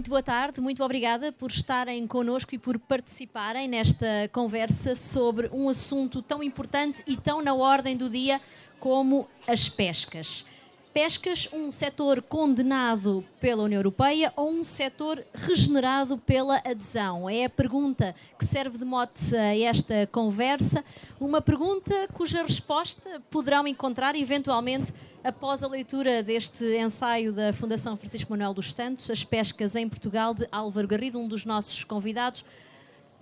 muito boa tarde, muito obrigada por estarem connosco e por participarem nesta conversa sobre um assunto tão importante e tão na ordem do dia como as pescas. Pescas, um setor condenado pela União Europeia ou um setor regenerado pela adesão? É a pergunta que serve de mote a esta conversa, uma pergunta cuja resposta poderão encontrar eventualmente após a leitura deste ensaio da Fundação Francisco Manuel dos Santos, As Pescas em Portugal, de Álvaro Garrido, um dos nossos convidados.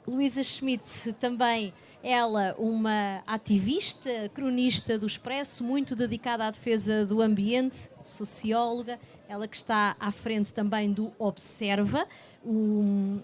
Luísa Schmidt, também ela uma ativista, cronista do Expresso, muito dedicada à defesa do ambiente, socióloga, ela que está à frente também do Observa, o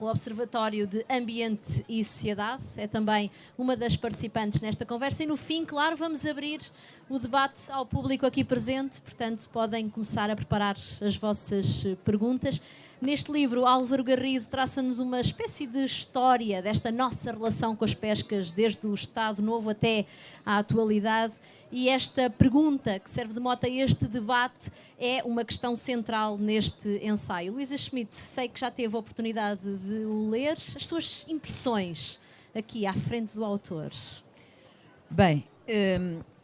Observatório de Ambiente e Sociedade, é também uma das participantes nesta conversa e no fim, claro, vamos abrir o debate ao público aqui presente, portanto podem começar a preparar as vossas perguntas. Neste livro, Álvaro Garrido traça-nos uma espécie de história desta nossa relação com as pescas, desde o Estado Novo até à atualidade. E esta pergunta, que serve de mote a este debate, é uma questão central neste ensaio. Luísa Schmidt, sei que já teve a oportunidade de o ler. As suas impressões aqui à frente do autor. Bem,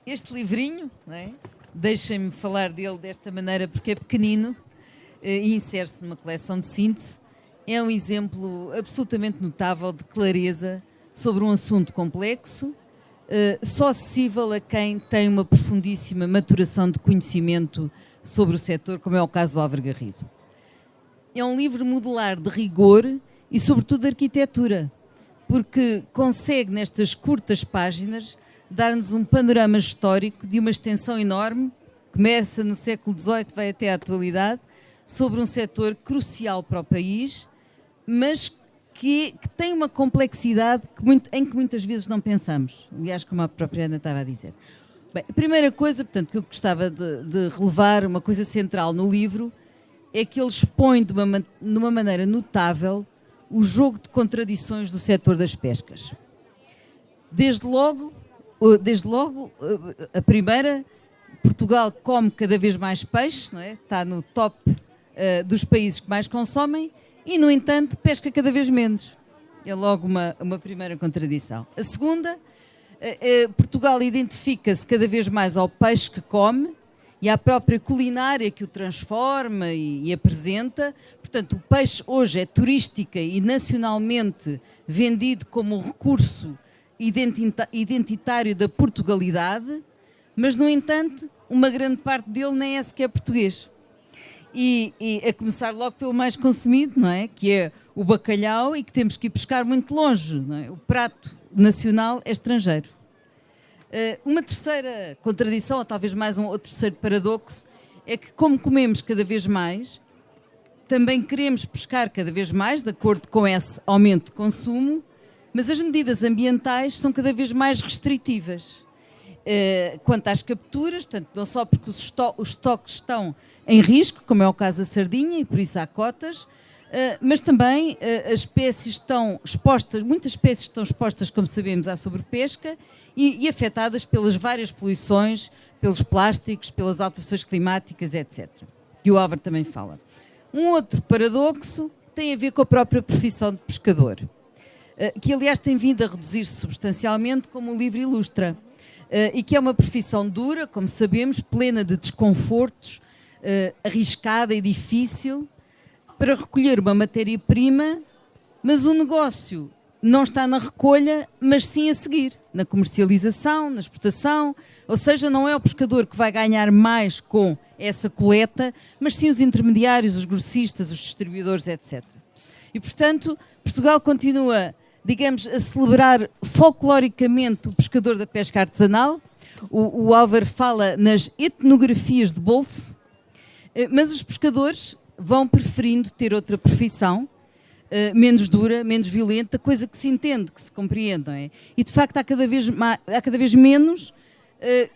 este livrinho, não é? Deixem-me falar dele desta maneira porque é pequenino, e insere-se numa coleção de síntese, é um exemplo absolutamente notável de clareza sobre um assunto complexo, só acessível a quem tem uma profundíssima maturação de conhecimento sobre o setor, como é o caso do Álvaro Garrido. É um livro modular de rigor e, sobretudo, de arquitetura, porque consegue, nestas curtas páginas, dar-nos um panorama histórico de uma extensão enorme, começa no século XVIII, vai até à atualidade, sobre um setor crucial para o país, mas que tem uma complexidade em que muitas vezes não pensamos. Aliás, como a própria Ana estava a dizer. Bem, a primeira coisa, portanto, que eu gostava de relevar, uma coisa central no livro, é que ele expõe de uma maneira notável o jogo de contradições do setor das pescas. Desde logo, a primeira, Portugal come cada vez mais peixe, não é? Está no top dos países que mais consomem e, no entanto, pesca cada vez menos. É logo uma primeira contradição. A segunda, Portugal identifica-se cada vez mais ao peixe que come e à própria culinária que o transforma e apresenta. Portanto, o peixe hoje é turística e nacionalmente vendido como um recurso identitário da Portugalidade, mas, no entanto, uma grande parte dele nem é sequer português. E a começar logo pelo mais consumido, não é? Que é o bacalhau e que temos que ir pescar muito longe, não é? O prato nacional é estrangeiro. Uma terceira contradição, ou talvez mais outro terceiro paradoxo, é que como comemos cada vez mais, também queremos pescar cada vez mais, de acordo com esse aumento de consumo, mas as medidas ambientais são cada vez mais restritivas. Quanto às capturas, portanto, não só porque os estoques estão em risco, como é o caso da sardinha, e por isso há cotas, mas também as espécies estão expostas, muitas espécies estão expostas, como sabemos, à sobrepesca e afetadas pelas várias poluições, pelos plásticos, pelas alterações climáticas, etc. Que o Álvaro também fala. Um outro paradoxo tem a ver com a própria profissão de pescador, que aliás tem vindo a reduzir-se substancialmente, como o livro ilustra, e que é uma profissão dura, como sabemos, plena de desconfortos, arriscada e difícil, para recolher uma matéria-prima, mas o negócio não está na recolha, mas sim a seguir, na comercialização, na exportação, ou seja, não é o pescador que vai ganhar mais com essa coleta, mas sim os intermediários, os grossistas, os distribuidores, etc. E, portanto, Portugal continua, digamos, a celebrar folcloricamente o pescador da pesca artesanal. O Álvaro fala nas etnografias de bolso, mas os pescadores vão preferindo ter outra profissão, menos dura, menos violenta, coisa que se entende, que se compreende, não é? E de facto há cada vez menos.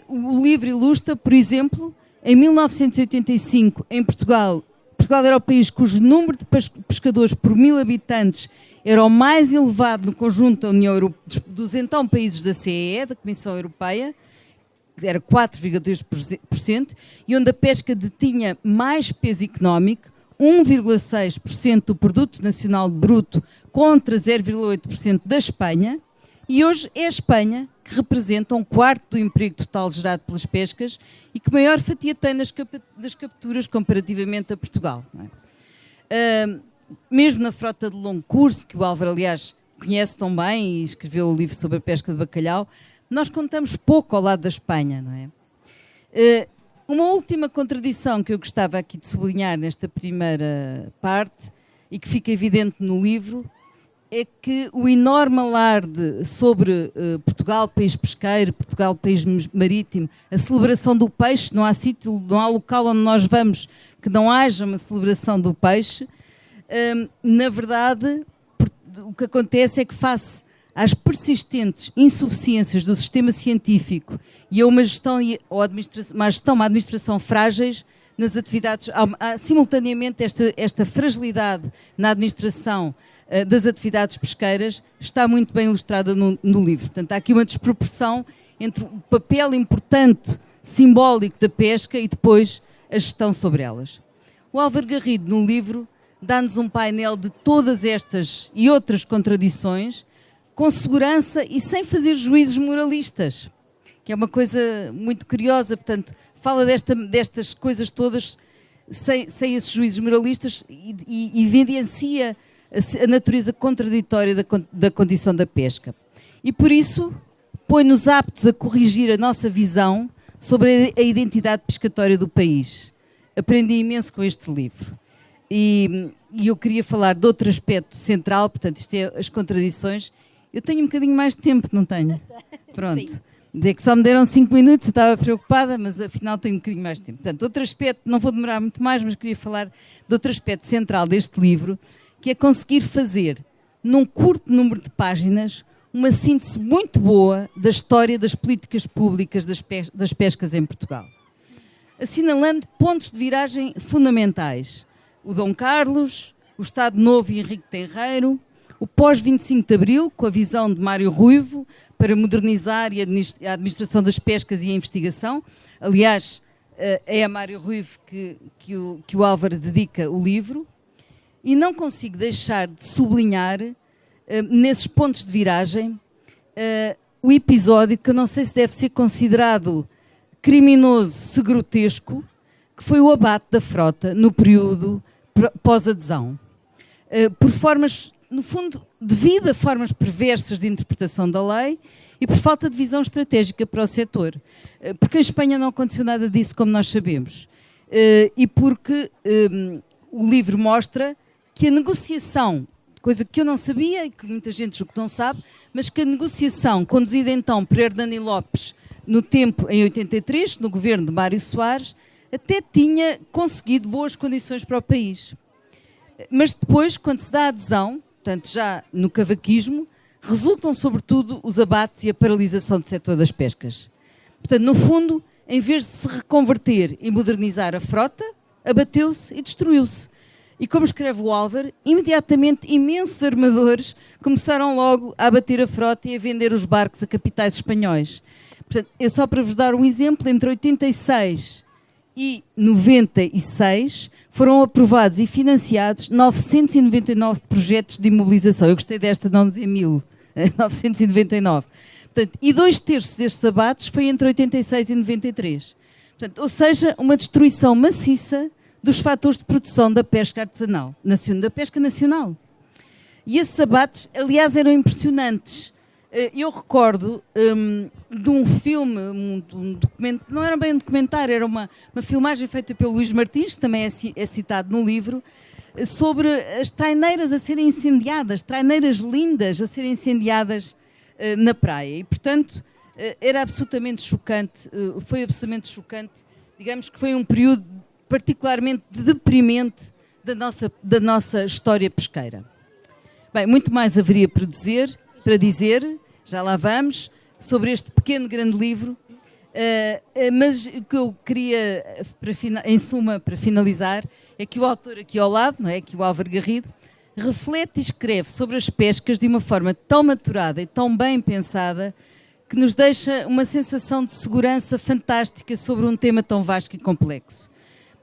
O livro ilustra, por exemplo, em 1985, em Portugal era o país cujo número de pescadores por 1000 habitantes era o mais elevado no conjunto da União Europeia, dos então países da CEE, da Comissão Europeia, era 4,2%, e onde a pesca detinha mais peso económico, 1,6% do produto nacional bruto contra 0,8% da Espanha, e hoje é a Espanha que representa um quarto do emprego total gerado pelas pescas e que maior fatia tem das capturas comparativamente a Portugal. Não é? Mesmo na frota de longo curso, que o Álvaro, aliás, conhece tão bem e escreveu o livro sobre a pesca de bacalhau, nós contamos pouco ao lado da Espanha, não é? Uma última contradição que eu gostava aqui de sublinhar nesta primeira parte e que fica evidente no livro é que o enorme alarde sobre Portugal, país pesqueiro, Portugal, país marítimo, a celebração do peixe, não há sítio, não há local onde nós vamos que não haja uma celebração do peixe. Na verdade, o que acontece é que face às persistentes insuficiências do sistema científico e a uma gestão, uma administração frágeis nas atividades, há simultaneamente esta fragilidade na administração das atividades pesqueiras está muito bem ilustrada no livro. Portanto, há aqui uma desproporção entre o papel importante, simbólico da pesca e depois a gestão sobre elas. O Álvaro Garrido, no livro, dá-nos um painel de todas estas e outras contradições, com segurança e sem fazer juízos moralistas, que é uma coisa muito curiosa. Portanto, fala destas coisas todas sem esses juízos moralistas e evidencia a natureza contraditória da condição da pesca. E por isso põe-nos aptos a corrigir a nossa visão sobre a identidade pescatória do país. Aprendi imenso com este livro. E eu queria falar de outro aspecto central, portanto, isto é as contradições. Eu tenho um bocadinho mais de tempo, não tenho? Pronto. Sim. É que só me deram 5 minutos, eu estava preocupada, mas afinal tenho um bocadinho mais de tempo. Portanto, outro aspecto, não vou demorar muito mais, mas queria falar de outro aspecto central deste livro, que é conseguir fazer, num curto número de páginas, uma síntese muito boa da história das políticas públicas das pescas em Portugal. Assinalando pontos de viragem fundamentais. O Dom Carlos, o Estado Novo e Henrique Tenreiro, o pós-25 de Abril, com a visão de Mário Ruivo, para modernizar a administração das pescas e a investigação. Aliás, é a Mário Ruivo que o Álvaro dedica o livro. E não consigo deixar de sublinhar, nesses pontos de viragem, o episódio que eu não sei se deve ser considerado criminoso, se grotesco, que foi o abate da frota no período pós-adesão. Por formas, no fundo, devido a formas perversas de interpretação da lei e por falta de visão estratégica para o setor. Porque em Espanha não aconteceu nada disso, como nós sabemos. E porque o livro mostra que a negociação, coisa que eu não sabia e que muita gente julga que não sabe, mas que a negociação conduzida então por Hernani Lopes no tempo, em 83, no governo de Mário Soares, até tinha conseguido boas condições para o país. Mas depois, quando se dá a adesão, portanto já no cavaquismo, resultam sobretudo os abates e a paralisação do setor das pescas. Portanto, no fundo, em vez de se reconverter e modernizar a frota, abateu-se e destruiu-se. E como escreve o Álvaro, imediatamente imensos armadores começaram logo a abater a frota e a vender os barcos a capitais espanhóis. Portanto, é só para vos dar um exemplo, entre 86 e 96 foram aprovados e financiados 999 projetos de imobilização. Eu gostei desta, não dizer 1000, 999. Portanto, e 2/3 destes abates foi entre 86 e 93. Portanto, ou seja, uma destruição maciça dos fatores de produção da pesca artesanal, da pesca nacional. E esses abates, aliás, eram impressionantes. Eu recordo de um filme, um documento, não era bem um documentário, era uma filmagem feita pelo Luís Martins, que também é citado no livro, sobre as traineiras a serem incendiadas, traineiras lindas a serem incendiadas na praia. E, portanto, era absolutamente chocante, foi absolutamente chocante. Digamos que foi um período particularmente deprimente da nossa história pesqueira. Bem, muito mais haveria para dizer, já lá vamos, sobre este pequeno grande livro, mas o que eu queria, em suma, para finalizar, é que o autor aqui ao lado, não é, que o Álvaro Garrido, reflete e escreve sobre as pescas de uma forma tão maturada e tão bem pensada que nos deixa uma sensação de segurança fantástica sobre um tema tão vasto e complexo.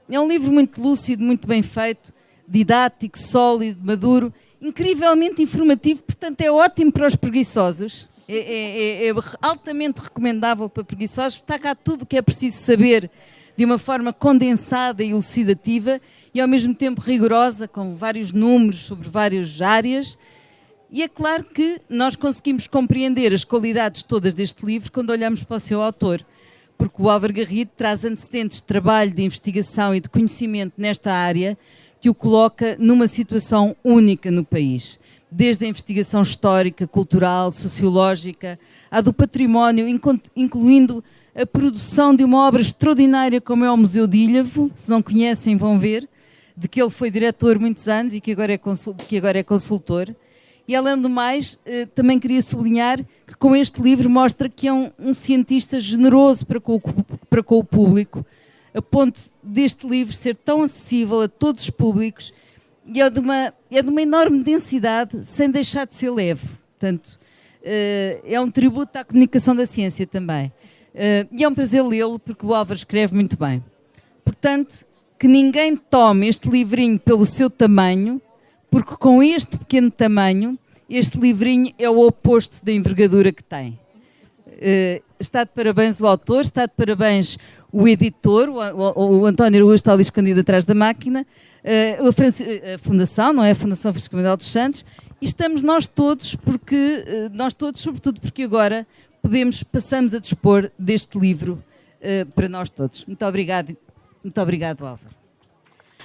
É um livro muito lúcido, muito bem feito didático, sólido, maduro, incrivelmente informativo, portanto é ótimo para os preguiçosos, é altamente recomendável para preguiçosos, está cá tudo o que é preciso saber de uma forma condensada e elucidativa e ao mesmo tempo rigorosa, com vários números sobre várias áreas. E é claro que nós conseguimos compreender as qualidades todas deste livro quando olhamos para o seu autor, porque o Álvaro Garrido traz antecedentes de trabalho, de investigação e de conhecimento nesta área que o coloca numa situação única no país. Desde a investigação histórica, cultural, sociológica, à do património, incluindo a produção de uma obra extraordinária como é o Museu de Ilhavo, se não conhecem vão ver, de que ele foi diretor muitos anos e que agora é consultor. E além do mais, também queria sublinhar que com este livro mostra que é um cientista generoso para com o público, a ponto deste livro ser tão acessível a todos os públicos e é de uma enorme densidade sem deixar de ser leve. Portanto, é um tributo à comunicação da ciência também. E é um prazer lê-lo porque o Álvaro escreve muito bem. Portanto, que ninguém tome este livrinho pelo seu tamanho, porque com este pequeno tamanho, este livrinho é o oposto da envergadura que tem. Está de parabéns o autor, está de parabéns o editor, o António Araújo está ali escondido atrás da máquina, a Fundação, não é? A Fundação Francisco Manuel dos Santos, e estamos nós todos, sobretudo porque agora passamos a dispor deste livro para nós todos. Muito obrigado, Álvaro.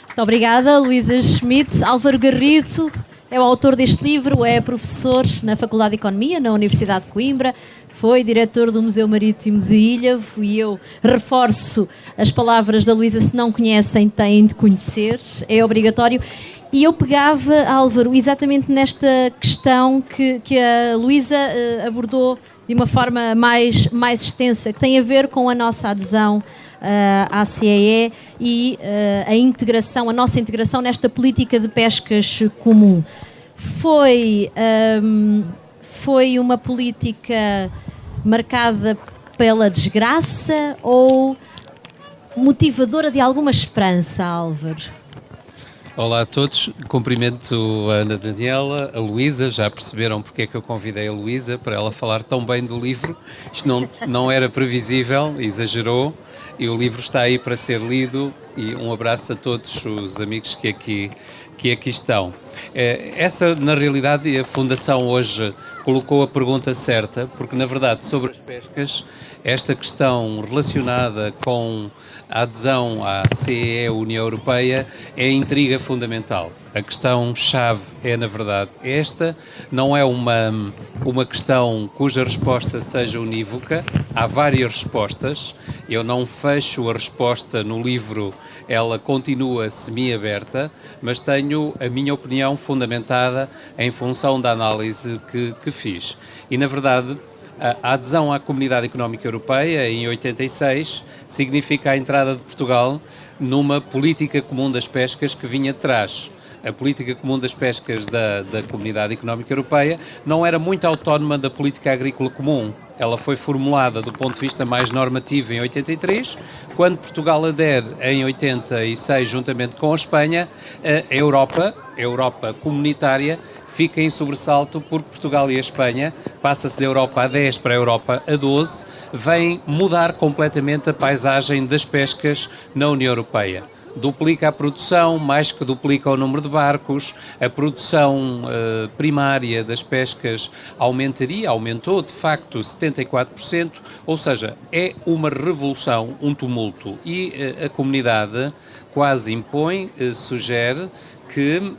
Muito obrigada, Luísa Schmidt. Álvaro Garrido é o autor deste livro, é professor na Faculdade de Economia, na Universidade de Coimbra, foi diretor do Museu Marítimo de Ilhavo e eu reforço as palavras da Luísa, se não conhecem, têm de conhecer, é obrigatório. E eu pegava, Álvaro, exatamente nesta questão que a Luísa abordou de uma forma mais extensa, que tem a ver com a nossa adesão à CEE e a nossa integração nesta política de pescas comum. Foi uma política marcada pela desgraça ou motivadora de alguma esperança, Álvaro? Olá a todos, cumprimento a Ana Daniela, a Luísa, já perceberam porque é que eu convidei a Luísa para ela falar tão bem do livro. Isto não era previsível, exagerou, e o livro está aí para ser lido, e um abraço a todos os amigos que aqui estão. Essa, na realidade, a Fundação hoje colocou a pergunta certa, porque, na verdade, sobre as pescas, esta questão relacionada com a adesão à CEE, União Europeia, é a intriga fundamental. A questão-chave é, na verdade, esta. Não é uma questão cuja resposta seja unívoca. Há várias respostas. Eu não fecho a resposta no livro, ela continua semi-aberta, mas tenho a minha opinião fundamentada em função da análise que fiz. E, na verdade, a adesão à Comunidade Económica Europeia, em 86, significa a entrada de Portugal numa política comum das pescas que vinha de trás. A política comum das pescas da Comunidade Económica Europeia não era muito autónoma da política agrícola comum. Ela foi formulada do ponto de vista mais normativo em 83, quando Portugal adere em 86, juntamente com a Espanha, a Europa comunitária, fica em sobressalto porque Portugal e a Espanha, passa-se da Europa a 10 para a Europa a 12, vem mudar completamente a paisagem das pescas na União Europeia. Duplica a produção, mais que duplica o número de barcos, a produção primária das pescas aumentou de facto 74%, ou seja, é uma revolução, um tumulto, e a comunidade quase impõe, sugere que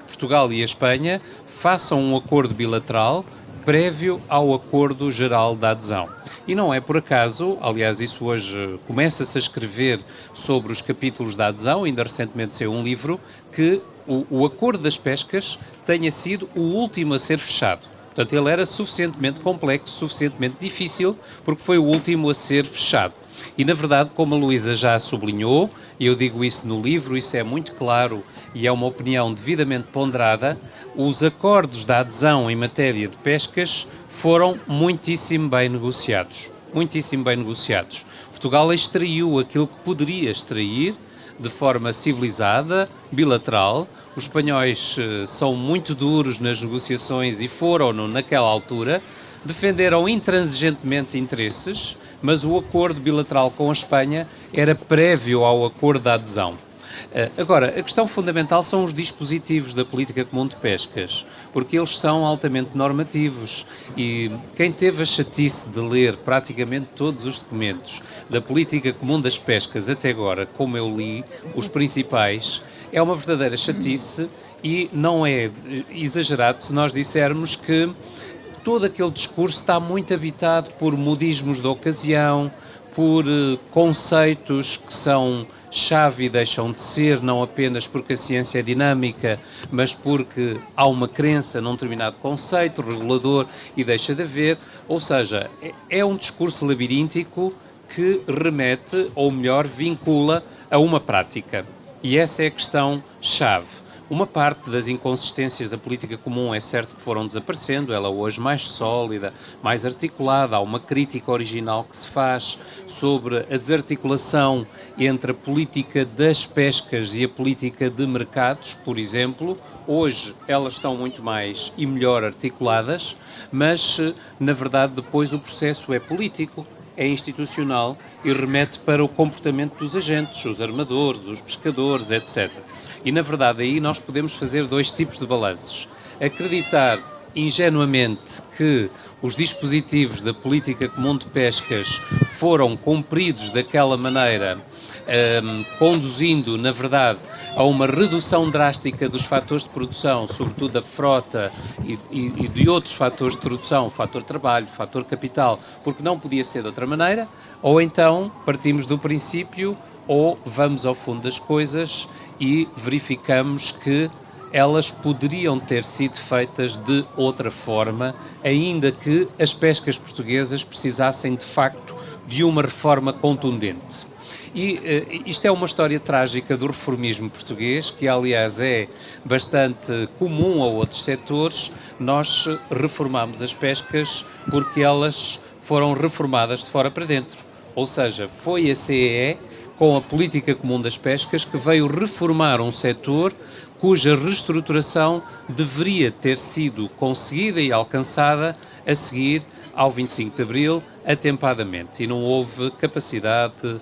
Portugal e a Espanha façam um acordo bilateral prévio ao acordo geral da adesão. E não é por acaso, aliás, isso hoje começa-se a escrever sobre os capítulos da adesão, ainda recentemente saiu um livro, que o acordo das pescas tenha sido o último a ser fechado. Portanto, ele era suficientemente complexo, suficientemente difícil, porque foi o último a ser fechado. E, na verdade, como a Luísa já sublinhou, e eu digo isso no livro, isso é muito claro e é uma opinião devidamente ponderada, os acordos da adesão em matéria de pescas foram muitíssimo bem negociados. Muitíssimo bem negociados. Portugal extraiu aquilo que poderia extrair de forma civilizada, bilateral. Os espanhóis são muito duros nas negociações e foram-no naquela altura, defenderam intransigentemente interesses, mas o acordo bilateral com a Espanha era prévio ao acordo de adesão. Agora, a questão fundamental são os dispositivos da Política Comum de Pescas, porque eles são altamente normativos e quem teve a chatice de ler praticamente todos os documentos da Política Comum das Pescas até agora, como eu li, os principais, é uma verdadeira chatice e não é exagerado se nós dissermos que todo aquele discurso está muito habitado por modismos da ocasião, por conceitos que são chave e deixam de ser, não apenas porque a ciência é dinâmica, mas porque há uma crença num determinado conceito regulador e deixa de haver. Ou seja, é um discurso labiríntico que remete, ou melhor, vincula a uma prática. E essa é a questão chave. Uma parte das inconsistências da política comum é certo que foram desaparecendo, ela hoje mais sólida, mais articulada, há uma crítica original que se faz sobre a desarticulação entre a política das pescas e a política de mercados, por exemplo. Hoje elas estão muito mais e melhor articuladas, mas na verdade depois o processo é político, é institucional e remete para o comportamento dos agentes, os armadores, os pescadores, etc. E, na verdade, aí nós podemos fazer dois tipos de balanços. Acreditar ingenuamente que os dispositivos da Política Comum de Pescas foram cumpridos daquela maneira, conduzindo, na verdade, a uma redução drástica dos fatores de produção, sobretudo da frota e de outros fatores de produção, fator trabalho, fator capital, porque não podia ser de outra maneira, ou então partimos do princípio ou vamos ao fundo das coisas e verificamos que elas poderiam ter sido feitas de outra forma, ainda que as pescas portuguesas precisassem de facto de uma reforma contundente. E isto é uma história trágica do reformismo português, que aliás é bastante comum a outros setores. Nós reformamos as pescas porque elas foram reformadas de fora para dentro. Ou seja, foi a CEE, com a Política Comum das Pescas, que veio reformar um setor cuja reestruturação deveria ter sido conseguida e alcançada a seguir ao 25 de Abril, atempadamente. E não houve capacidade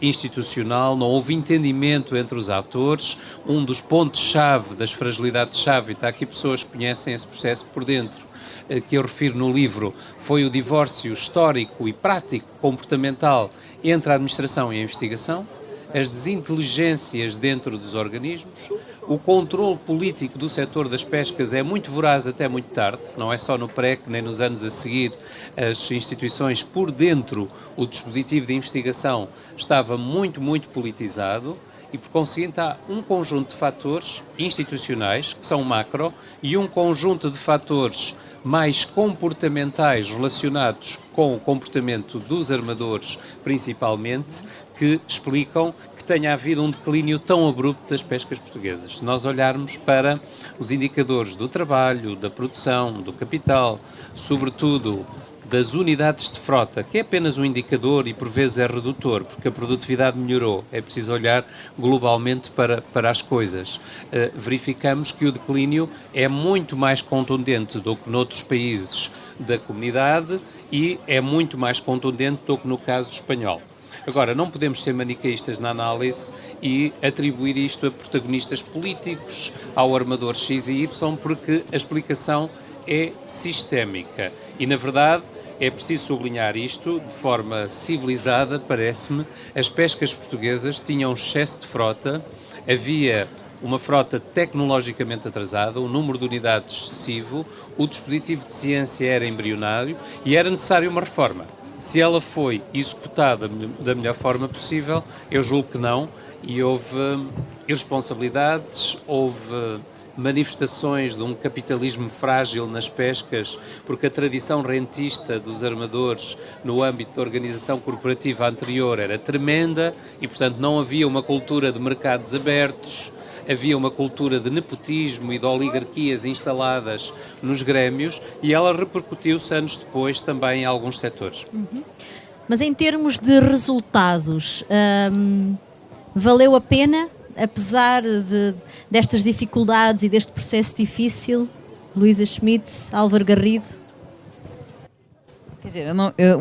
institucional, não houve entendimento entre os atores. Um dos pontos-chave, das fragilidades-chave, e está aqui pessoas que conhecem esse processo por dentro, que eu refiro no livro, foi o divórcio histórico e prático, comportamental, entre a administração e a investigação, as desinteligências dentro dos organismos. O controle político do setor das pescas é muito voraz até muito tarde, não é só no PREC, nem nos anos a seguir, as instituições por dentro, o dispositivo de investigação estava muito, muito politizado e, por conseguinte, há um conjunto de fatores institucionais, que são macro, e um conjunto de fatores mais comportamentais relacionados com o comportamento dos armadores, principalmente, que explicam que tenha havido um declínio tão abrupto das pescas portuguesas. Se nós olharmos para os indicadores do trabalho, da produção, do capital, sobretudo das unidades de frota, que é apenas um indicador e por vezes é redutor, porque a produtividade melhorou, é preciso olhar globalmente para as coisas. Verificamos que o declínio é muito mais contundente do que noutros países da comunidade e é muito mais contundente do que no caso espanhol. Agora, não podemos ser maniqueístas na análise e atribuir isto a protagonistas políticos, ao armador X e Y, porque a explicação é sistémica e, na verdade, é preciso sublinhar isto de forma civilizada, parece-me. As pescas portuguesas tinham excesso de frota, havia uma frota tecnologicamente atrasada, um número de unidades excessivo, o dispositivo de ciência era embrionário e era necessário uma reforma. Se ela foi executada da melhor forma possível, eu julgo que não, e houve irresponsabilidades, houve manifestações de um capitalismo frágil nas pescas, porque a tradição rentista dos armadores no âmbito da organização corporativa anterior era tremenda e, portanto, não havia uma cultura de mercados abertos, havia uma cultura de nepotismo e de oligarquias instaladas nos grêmios e ela repercutiu-se anos depois também em alguns setores. Mas em termos de resultados, Valeu a pena, apesar destas dificuldades e deste processo difícil? Luísa Schmidt, Álvaro Garrido. Quer dizer,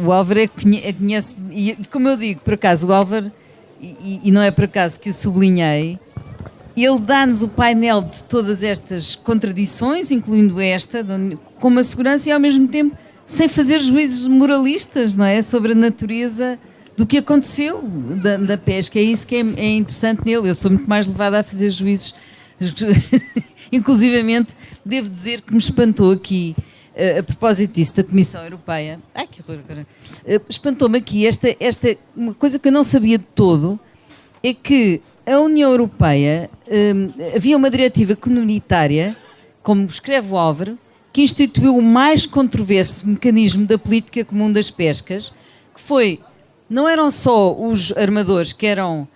o Álvaro conhece, e como eu digo, por acaso, o Álvaro, e não é por acaso que o sublinhei, ele dá-nos o painel de todas estas contradições, incluindo esta, com uma segurança e ao mesmo tempo sem fazer juízos moralistas, não é? Sobre a natureza do que aconteceu da pesca. É isso que é interessante nele. Eu sou muito mais levada a fazer juízos. Inclusivamente, devo dizer que me espantou aqui, a propósito disso, da Comissão Europeia. Ai, que horror! Espantou-me aqui uma coisa que eu não sabia de todo, é que a União Europeia, havia uma diretiva comunitária, como escreve o Álvaro, que instituiu o mais controverso mecanismo da política comum das pescas, que não eram só os armadores que eram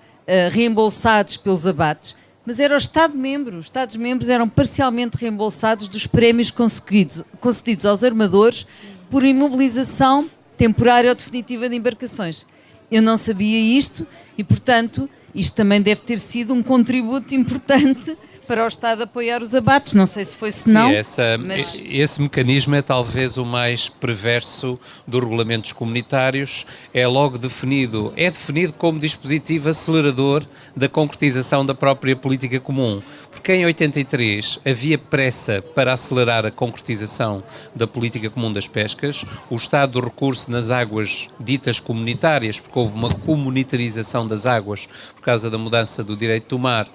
reembolsados pelos abates, mas era o Estado-membro. Os Estados-membros eram parcialmente reembolsados dos prémios concedidos aos armadores por imobilização temporária ou definitiva de embarcações. Eu não sabia isto e, portanto, isto também deve ter sido um contributo importante para o Estado apoiar os abates. Não sei se foi, se não. Mas esse mecanismo é talvez o mais perverso dos regulamentos comunitários. É logo definido como dispositivo acelerador da concretização da própria política comum. Porque em 83 havia pressa para acelerar a concretização da política comum das pescas. O estado do recurso nas águas ditas comunitárias, porque houve uma comunitarização das águas por causa da mudança do direito do mar,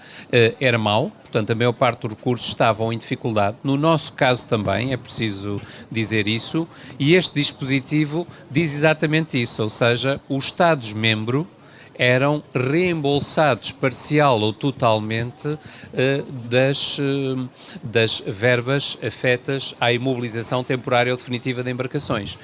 era mau. Portanto, a maior parte dos recursos estavam em dificuldade. No nosso caso também, é preciso dizer isso, e este dispositivo diz exatamente isso, ou seja, os Estados-membros eram reembolsados parcial ou totalmente das verbas afetas à imobilização temporária ou definitiva de embarcações.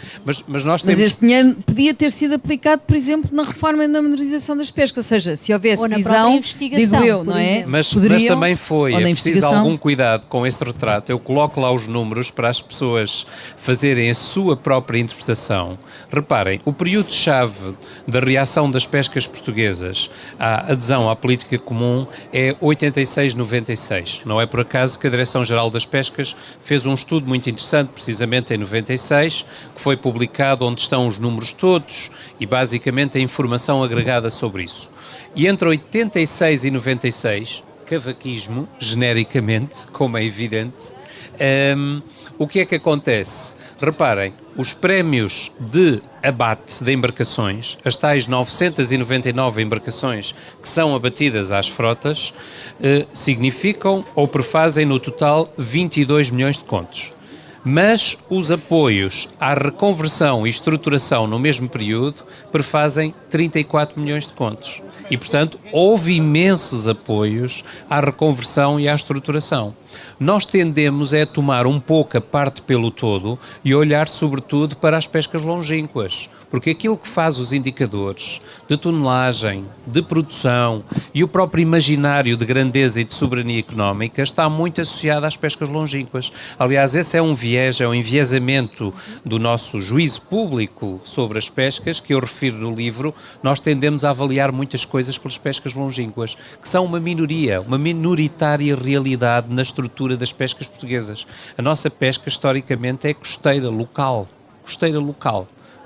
Mas nós temos... Mas esse dinheiro podia ter sido aplicado, por exemplo, na reforma e na modernização das pescas, ou seja, se houvesse visão, digo eu, não é? Mas também foi, é preciso algum cuidado com esse retrato. Eu coloco lá os números para as pessoas fazerem a sua própria interpretação. Reparem, o período-chave da reação das pescas portuguesas à adesão à política comum é 86-96. Não é por acaso que a Direção-Geral das Pescas fez um estudo muito interessante, precisamente em 96, que foi publicado, onde estão os números todos e basicamente a informação agregada sobre isso. E entre 86 e 96, cavaquismo, genericamente, como é evidente, o que é que acontece? Reparem, os prémios de abate de embarcações, as tais 999 embarcações que são abatidas às frotas, significam ou prefazem no total 22 milhões de contos. Mas os apoios à reconversão e estruturação no mesmo período prefazem 34 milhões de contos. E, portanto, houve imensos apoios à reconversão e à estruturação. Nós tendemos a tomar um pouco a parte pelo todo e olhar sobretudo para as pescas longínquas, porque aquilo que faz os indicadores de tonelagem, de produção e o próprio imaginário de grandeza e de soberania económica está muito associado às pescas longínquas. Aliás, esse é um enviesamento do nosso juízo público sobre as pescas, que eu refiro no livro. Nós tendemos a avaliar muitas coisas pelas pescas longínquas, que são uma minoria, uma minoritária realidade na estrutura das pescas portuguesas. A nossa pesca, historicamente, é costeira local.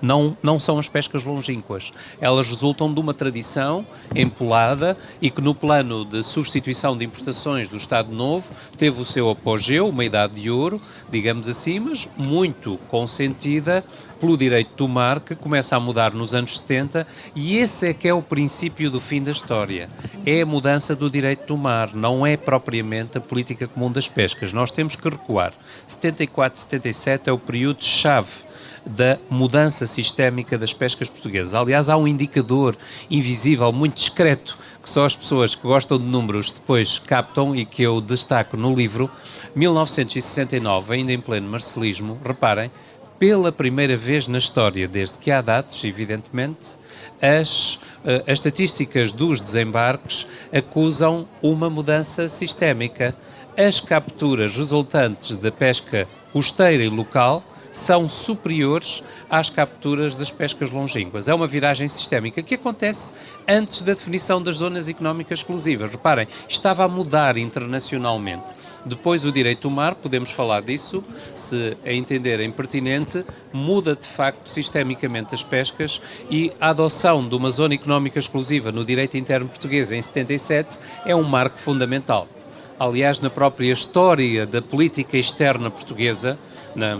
Não são as pescas longínquas. Elas resultam de uma tradição empolada e que no plano de substituição de importações do Estado Novo teve o seu apogeu, uma idade de ouro, digamos assim, mas muito consentida pelo direito do mar, que começa a mudar nos anos 70, e esse é que é o princípio do fim da história. É a mudança do direito do mar, não é propriamente a política comum das pescas. Nós temos que recuar. 74, 77 é o período-chave da mudança sistémica das pescas portuguesas. Aliás, há um indicador invisível, muito discreto, que só as pessoas que gostam de números depois captam e que eu destaco no livro. 1969, ainda em pleno marcelismo, reparem, pela primeira vez na história, desde que há dados, evidentemente, as estatísticas dos desembarques acusam uma mudança sistémica. As capturas resultantes da pesca costeira e local são superiores às capturas das pescas longínquas. É uma viragem sistémica que acontece antes da definição das zonas económicas exclusivas. Reparem, estava a mudar internacionalmente. Depois o direito do mar, podemos falar disso, se a entenderem pertinente, muda de facto sistemicamente as pescas, e a adoção de uma zona económica exclusiva no direito interno português em 77 é um marco fundamental. Aliás, na própria história da política externa portuguesa, na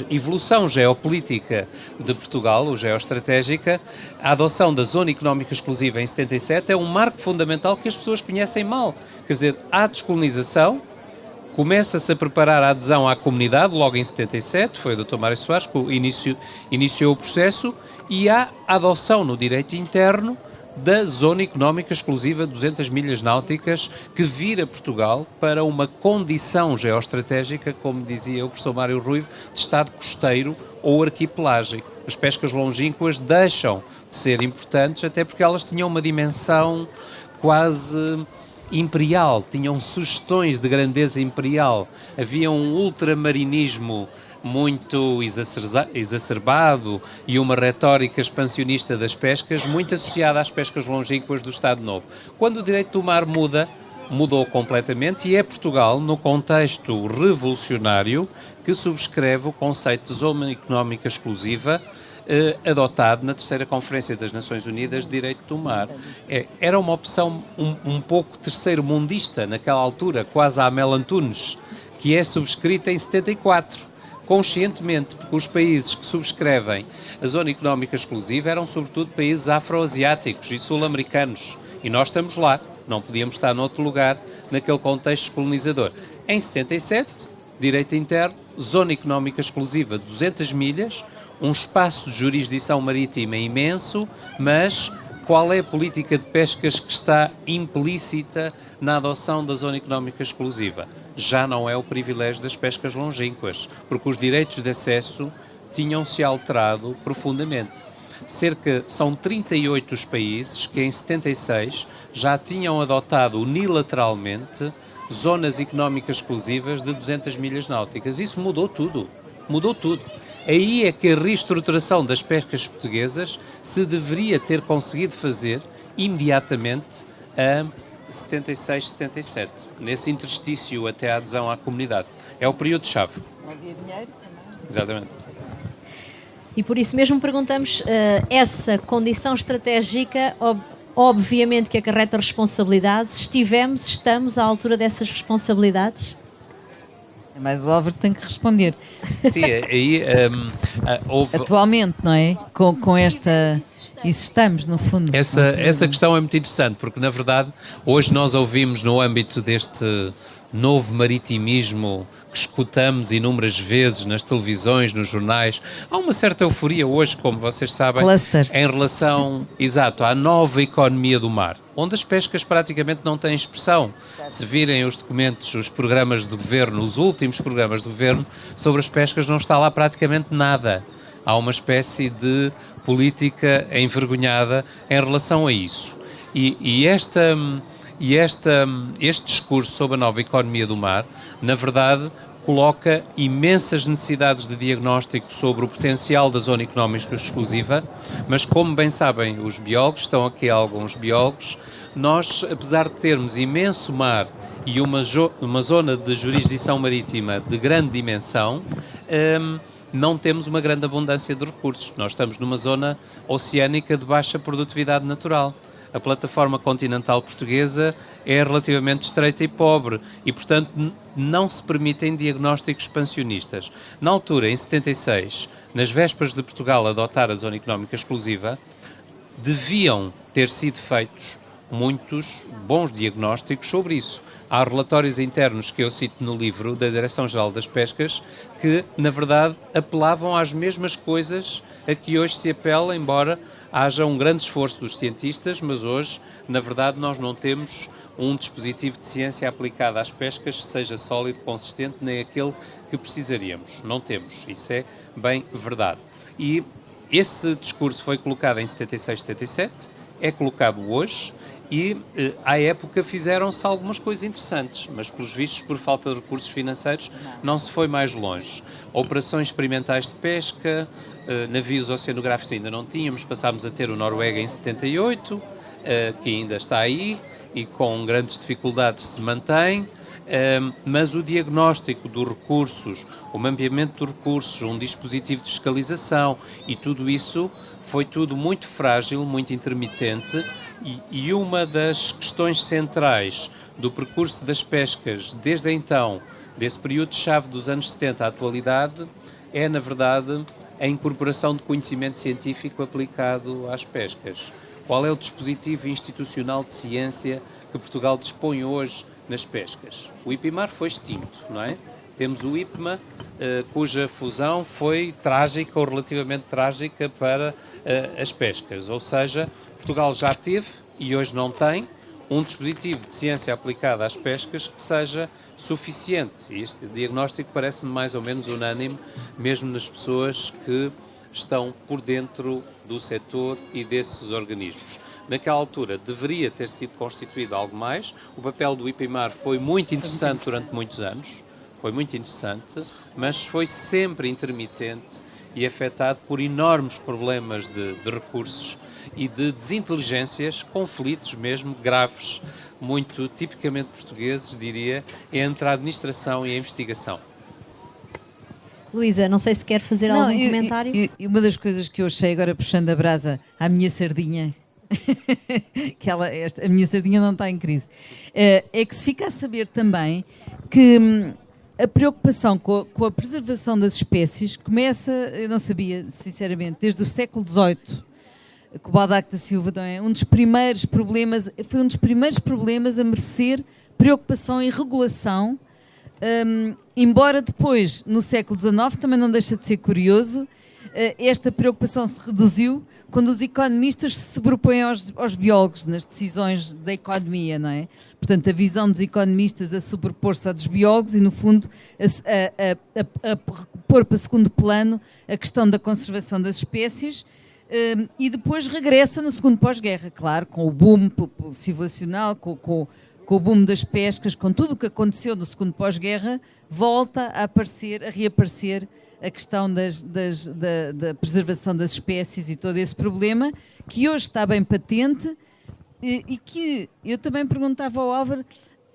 evolução geopolítica de Portugal, ou geoestratégica, a adoção da zona económica exclusiva em 77 é um marco fundamental que as pessoas conhecem mal. Quer dizer, há descolonização, começa-se a preparar a adesão à comunidade, logo em 77, foi o Dr. Mário Soares que iniciou o processo, e há a adoção no direito interno da zona económica exclusiva de 200 milhas náuticas, que vira Portugal para uma condição geoestratégica, como dizia o professor Mário Ruivo, de estado costeiro ou arquipelágico. As pescas longínquas deixam de ser importantes, até porque elas tinham uma dimensão quase imperial, tinham sugestões de grandeza imperial, havia um ultramarinismo muito exacerbado e uma retórica expansionista das pescas, muito associada às pescas longínquas do Estado Novo. Quando o direito do mar mudou completamente, e é Portugal, no contexto revolucionário, que subscreve o conceito de zona económica exclusiva, adotado na terceira Conferência das Nações Unidas de Direito do Mar. Era uma opção um pouco terceiro-mundista, naquela altura, quase à Mel Antunes, que é subscrita em 74. Conscientemente, porque os países que subscrevem a zona económica exclusiva eram sobretudo países afro-asiáticos e sul-americanos, e nós estamos lá, não podíamos estar noutro lugar naquele contexto colonizador. Em 77, direito interno, zona económica exclusiva de 200 milhas, um espaço de jurisdição marítima imenso, mas qual é a política de pescas que está implícita na adoção da zona económica exclusiva? Já não é o privilégio das pescas longínquas, porque os direitos de acesso tinham-se alterado profundamente. São 38 os países que em 76 já tinham adotado unilateralmente zonas económicas exclusivas de 200 milhas náuticas. Isso mudou tudo. Aí é que a reestruturação das pescas portuguesas se deveria ter conseguido fazer imediatamente a 76, 77, nesse interstício até a adesão à comunidade. É o período-chave. Havia dinheiro também. Exatamente. E por isso mesmo perguntamos, essa condição estratégica, obviamente que acarreta responsabilidades. Estamos à altura dessas responsabilidades? É mais o Álvaro que tem que responder. Sim, aí houve... Atualmente, não é? Com esta... Isso estamos, no fundo. Essa questão é muito interessante, porque, na verdade, hoje nós ouvimos, no âmbito deste novo maritimismo que escutamos inúmeras vezes nas televisões, nos jornais, há uma certa euforia hoje, como vocês sabem, Cluster. em relação, exato, à nova economia do mar, onde as pescas praticamente não têm expressão. Se virem os documentos, os programas de governo, os últimos programas de governo, sobre as pescas não está lá praticamente nada. Há uma espécie de política envergonhada em relação a isso. Este discurso sobre a nova economia do mar, na verdade, coloca imensas necessidades de diagnóstico sobre o potencial da zona económica exclusiva, mas como bem sabem os biólogos, estão aqui alguns biólogos, nós, apesar de termos imenso mar e uma zona de jurisdição marítima de grande dimensão, não temos uma grande abundância de recursos. Nós estamos numa zona oceânica de baixa produtividade natural. A plataforma continental portuguesa é relativamente estreita e pobre e, portanto, não se permitem diagnósticos expansionistas. Na altura, em 76, nas vésperas de Portugal adotar a zona económica exclusiva, deviam ter sido feitos muitos bons diagnósticos sobre isso. Há relatórios internos que eu cito no livro da Direção-Geral das Pescas que, na verdade, apelavam às mesmas coisas a que hoje se apela, embora haja um grande esforço dos cientistas, mas hoje, na verdade, nós não temos um dispositivo de ciência aplicado às pescas que seja sólido, consistente, nem aquele que precisaríamos. Não temos. Isso é bem verdade. E esse discurso foi colocado em 76, 77, é colocado hoje e, à época, fizeram-se algumas coisas interessantes, mas, pelos vistos, por falta de recursos financeiros, não se foi mais longe. Operações experimentais de pesca, navios oceanográficos ainda não tínhamos, passámos a ter o Noruega em 78, que ainda está aí e com grandes dificuldades se mantém. Mas o diagnóstico dos recursos, o mapeamento dos recursos, um dispositivo de fiscalização e tudo isso foi tudo muito frágil, muito intermitente e uma das questões centrais do percurso das pescas desde então, desse período-chave dos anos 70 à atualidade, é, na verdade, a incorporação de conhecimento científico aplicado às pescas. Qual é o dispositivo institucional de ciência que Portugal dispõe hoje nas pescas? O IPIMAR foi extinto, não é? Temos o IPMA, cuja fusão foi trágica ou relativamente trágica para as pescas, ou seja, Portugal já teve e hoje não tem um dispositivo de ciência aplicada às pescas que seja suficiente. E este diagnóstico parece-me mais ou menos unânime, mesmo nas pessoas que estão por dentro do setor e desses organismos. Naquela altura deveria ter sido constituído algo mais. O papel do IPIMAR foi muito interessante durante muitos anos, foi muito interessante, mas foi sempre intermitente e afetado por enormes problemas de recursos e de desinteligências, conflitos mesmo graves, muito tipicamente portugueses, diria, entre a administração e a investigação. Luísa, não sei se quer fazer algum comentário. E uma das coisas que eu achei, agora puxando a brasa à minha sardinha, que a minha sardinha não está em crise, é que se fica a saber também que a preocupação com a preservação das espécies começa, eu não sabia, sinceramente, desde o século XVIII, com o Baldac da Silva, não é? Foi um dos primeiros problemas a merecer preocupação e regulação, embora depois, no século XIX, também não deixa de ser curioso, esta preocupação se reduziu quando os economistas se sobrepõem aos biólogos nas decisões da economia, não é? Portanto, a visão dos economistas a sobrepor-se à dos biólogos e, no fundo, a pôr para segundo plano a questão da conservação das espécies, e depois regressa no segundo pós-guerra, claro, com o boom civilizacional, com o boom das pescas, com tudo o que aconteceu no segundo pós-guerra, volta a reaparecer a questão da preservação das espécies e todo esse problema, que hoje está bem patente e que eu também perguntava ao Álvaro,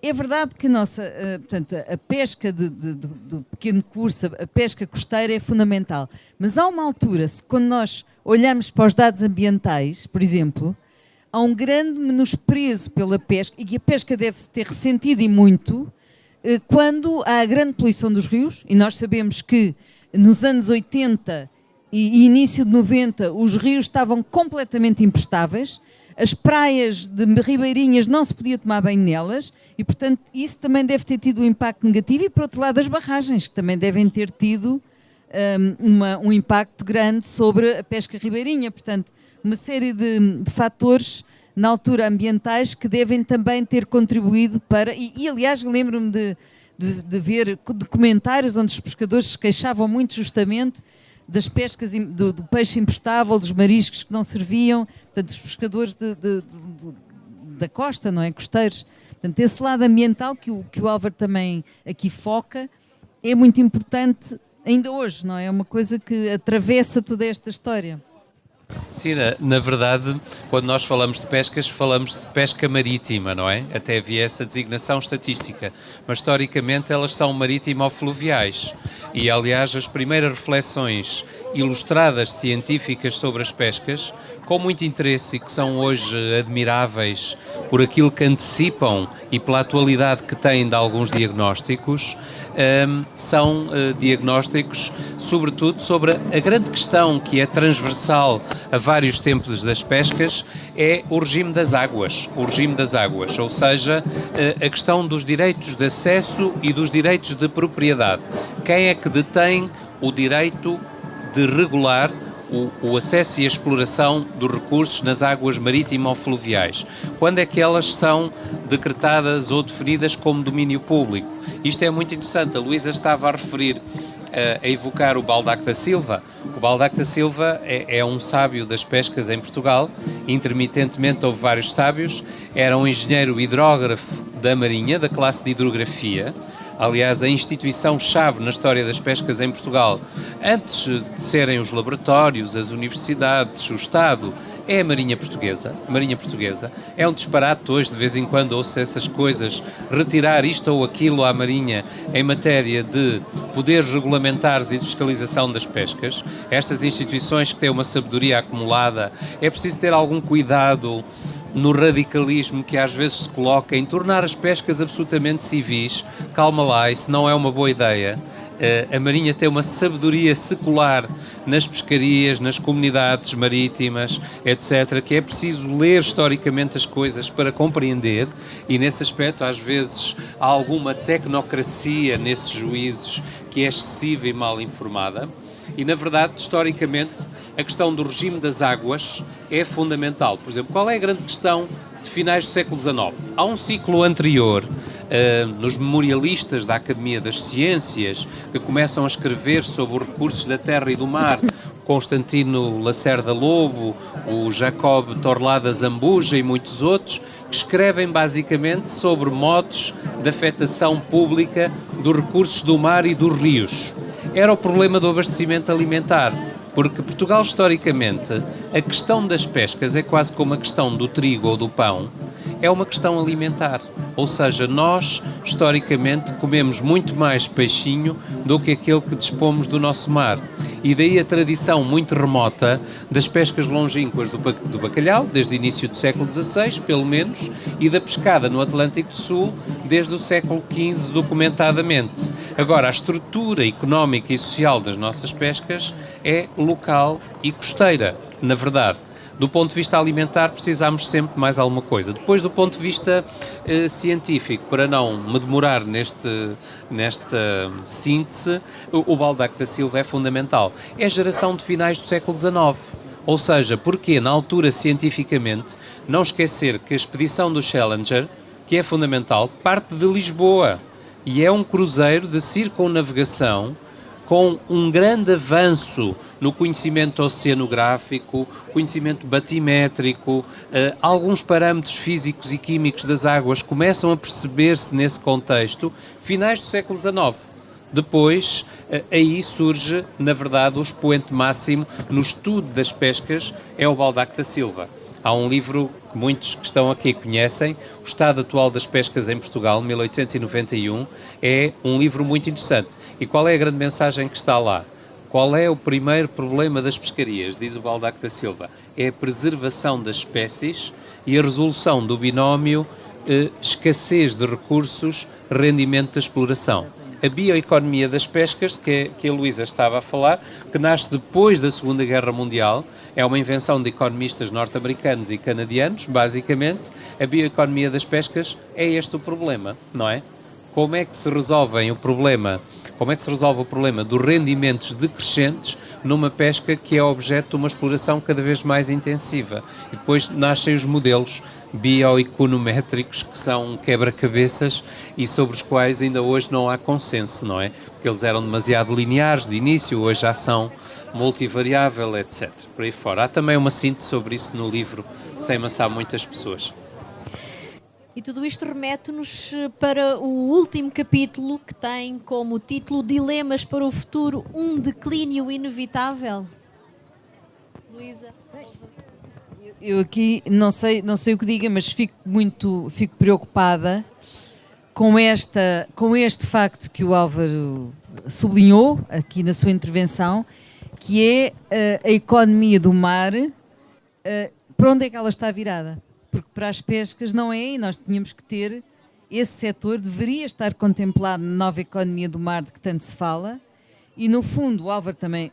é verdade que portanto, a pesca do pequeno curso, a pesca costeira é fundamental, mas há uma altura, quando nós olhamos para os dados ambientais, por exemplo, há um grande menosprezo pela pesca, e que a pesca deve-se ter ressentido e muito, quando há a grande poluição dos rios, e nós sabemos que nos anos 80 e início de 90 os rios estavam completamente imprestáveis, as praias de ribeirinhas não se podia tomar banho nelas e, portanto, isso também deve ter tido um impacto negativo, e, por outro lado, as barragens, que também devem ter tido um impacto grande sobre a pesca ribeirinha. Portanto, uma série de fatores, na altura, ambientais, que devem também ter contribuído para... E aliás, lembro-me de ver documentários onde os pescadores se queixavam muito justamente das pescas, do peixe imprestável, dos mariscos que não serviam, portanto, os pescadores da costa, não é? Costeiros. Portanto, esse lado ambiental que o Álvaro também aqui foca é muito importante ainda hoje, não é? É uma coisa que atravessa toda esta história. Sim, na verdade, quando nós falamos de pescas, falamos de pesca marítima, não é? Até havia essa designação estatística, mas historicamente elas são marítimo-fluviais. E, aliás, as primeiras reflexões ilustradas científicas sobre as pescas, com muito interesse e que são hoje admiráveis por aquilo que antecipam e pela atualidade que têm de alguns diagnósticos, são diagnósticos sobretudo sobre a grande questão que é transversal a vários tempos das pescas, é o regime das águas, ou seja, a questão dos direitos de acesso e dos direitos de propriedade. Quem é que detém o direito de regular o acesso e a exploração dos recursos nas águas marítimo-fluviais? Quando é que elas são decretadas ou definidas como domínio público? Isto é muito interessante. A Luísa estava a referir a evocar o Baldac da Silva. O Baldac da Silva é um sábio das pescas em Portugal. Intermitentemente houve vários sábios. Era um engenheiro hidrógrafo da Marinha, da classe de hidrografia. Aliás, a instituição-chave na história das pescas em Portugal, antes de serem os laboratórios, as universidades, o Estado, é a Marinha Portuguesa. A Marinha Portuguesa é um disparate hoje, de vez em quando ouço essas coisas, retirar isto ou aquilo à Marinha em matéria de poderes regulamentares e de fiscalização das pescas. Estas instituições que têm uma sabedoria acumulada, é preciso ter algum cuidado no radicalismo que às vezes se coloca em tornar as pescas absolutamente civis. Calma lá, isso não é uma boa ideia. A Marinha tem uma sabedoria secular nas pescarias, nas comunidades marítimas, etc., que é preciso ler historicamente as coisas para compreender, e nesse aspecto às vezes há alguma tecnocracia nesses juízos que é excessiva e mal informada. E, na verdade, historicamente, a questão do regime das águas é fundamental. Por exemplo, qual é a grande questão de finais do século XIX? Há um ciclo anterior, nos memorialistas da Academia das Ciências, que começam a escrever sobre os recursos da terra e do mar, Constantino Lacerda Lobo, o Jacob Torlada Zambuja e muitos outros, que escrevem basicamente sobre modos de afetação pública dos recursos do mar e dos rios. Era o problema do abastecimento alimentar, porque Portugal, historicamente, a questão das pescas é quase como a questão do trigo ou do pão, é uma questão alimentar. Ou seja, nós, historicamente, comemos muito mais peixinho do que aquele que dispomos do nosso mar. E daí a tradição muito remota das pescas longínquas do bacalhau, desde o início do século XVI, pelo menos, e da pescada no Atlântico do Sul, desde o século XV, documentadamente. Agora, a estrutura económica e social das nossas pescas é local e costeira, na verdade. Do ponto de vista alimentar, precisamos sempre de mais alguma coisa. Depois, do ponto de vista científico, para não me demorar nesta síntese, o Baldac da Silva é fundamental. É a geração de finais do século XIX. Ou seja, porque na altura, cientificamente, não esquecer que a expedição do Challenger, que é fundamental, parte de Lisboa e é um cruzeiro de circunnavegação com um grande avanço no conhecimento oceanográfico, conhecimento batimétrico, alguns parâmetros físicos e químicos das águas começam a perceber-se nesse contexto, finais do século XIX. Depois, aí surge, na verdade, o expoente máximo no estudo das pescas, é o Baldac da Silva. Há um livro que muitos que estão aqui conhecem, O Estado Atual das Pescas em Portugal, 1891, é um livro muito interessante. E qual é a grande mensagem que está lá? Qual é o primeiro problema das pescarias, diz o Baldac da Silva? É a preservação das espécies e a resolução do binómio escassez de recursos, rendimento da exploração. A bioeconomia das pescas, que a Luísa estava a falar, que nasce depois da Segunda Guerra Mundial, é uma invenção de economistas norte-americanos e canadianos, basicamente. A bioeconomia das pescas é este o problema, não é? Como é que se resolve o problema dos rendimentos decrescentes numa pesca que é objeto de uma exploração cada vez mais intensiva? E depois nascem os modelos bioeconométricos, que são quebra-cabeças e sobre os quais ainda hoje não há consenso, não é? Porque eles eram demasiado lineares de início, hoje já são multivariável, etc. Por aí fora. Há também uma síntese sobre isso no livro, sem amassar muitas pessoas. E tudo isto remete-nos para o último capítulo, que tem como título Dilemas para o Futuro, um declínio inevitável. Luísa. Eu aqui não sei o que diga, mas fico preocupada com este facto que o Álvaro sublinhou aqui na sua intervenção, que é a economia do mar, para onde é que ela está virada? Porque para as pescas não é, e nós tínhamos que ter, esse setor deveria estar contemplado na nova economia do mar de que tanto se fala, e no fundo o Álvaro também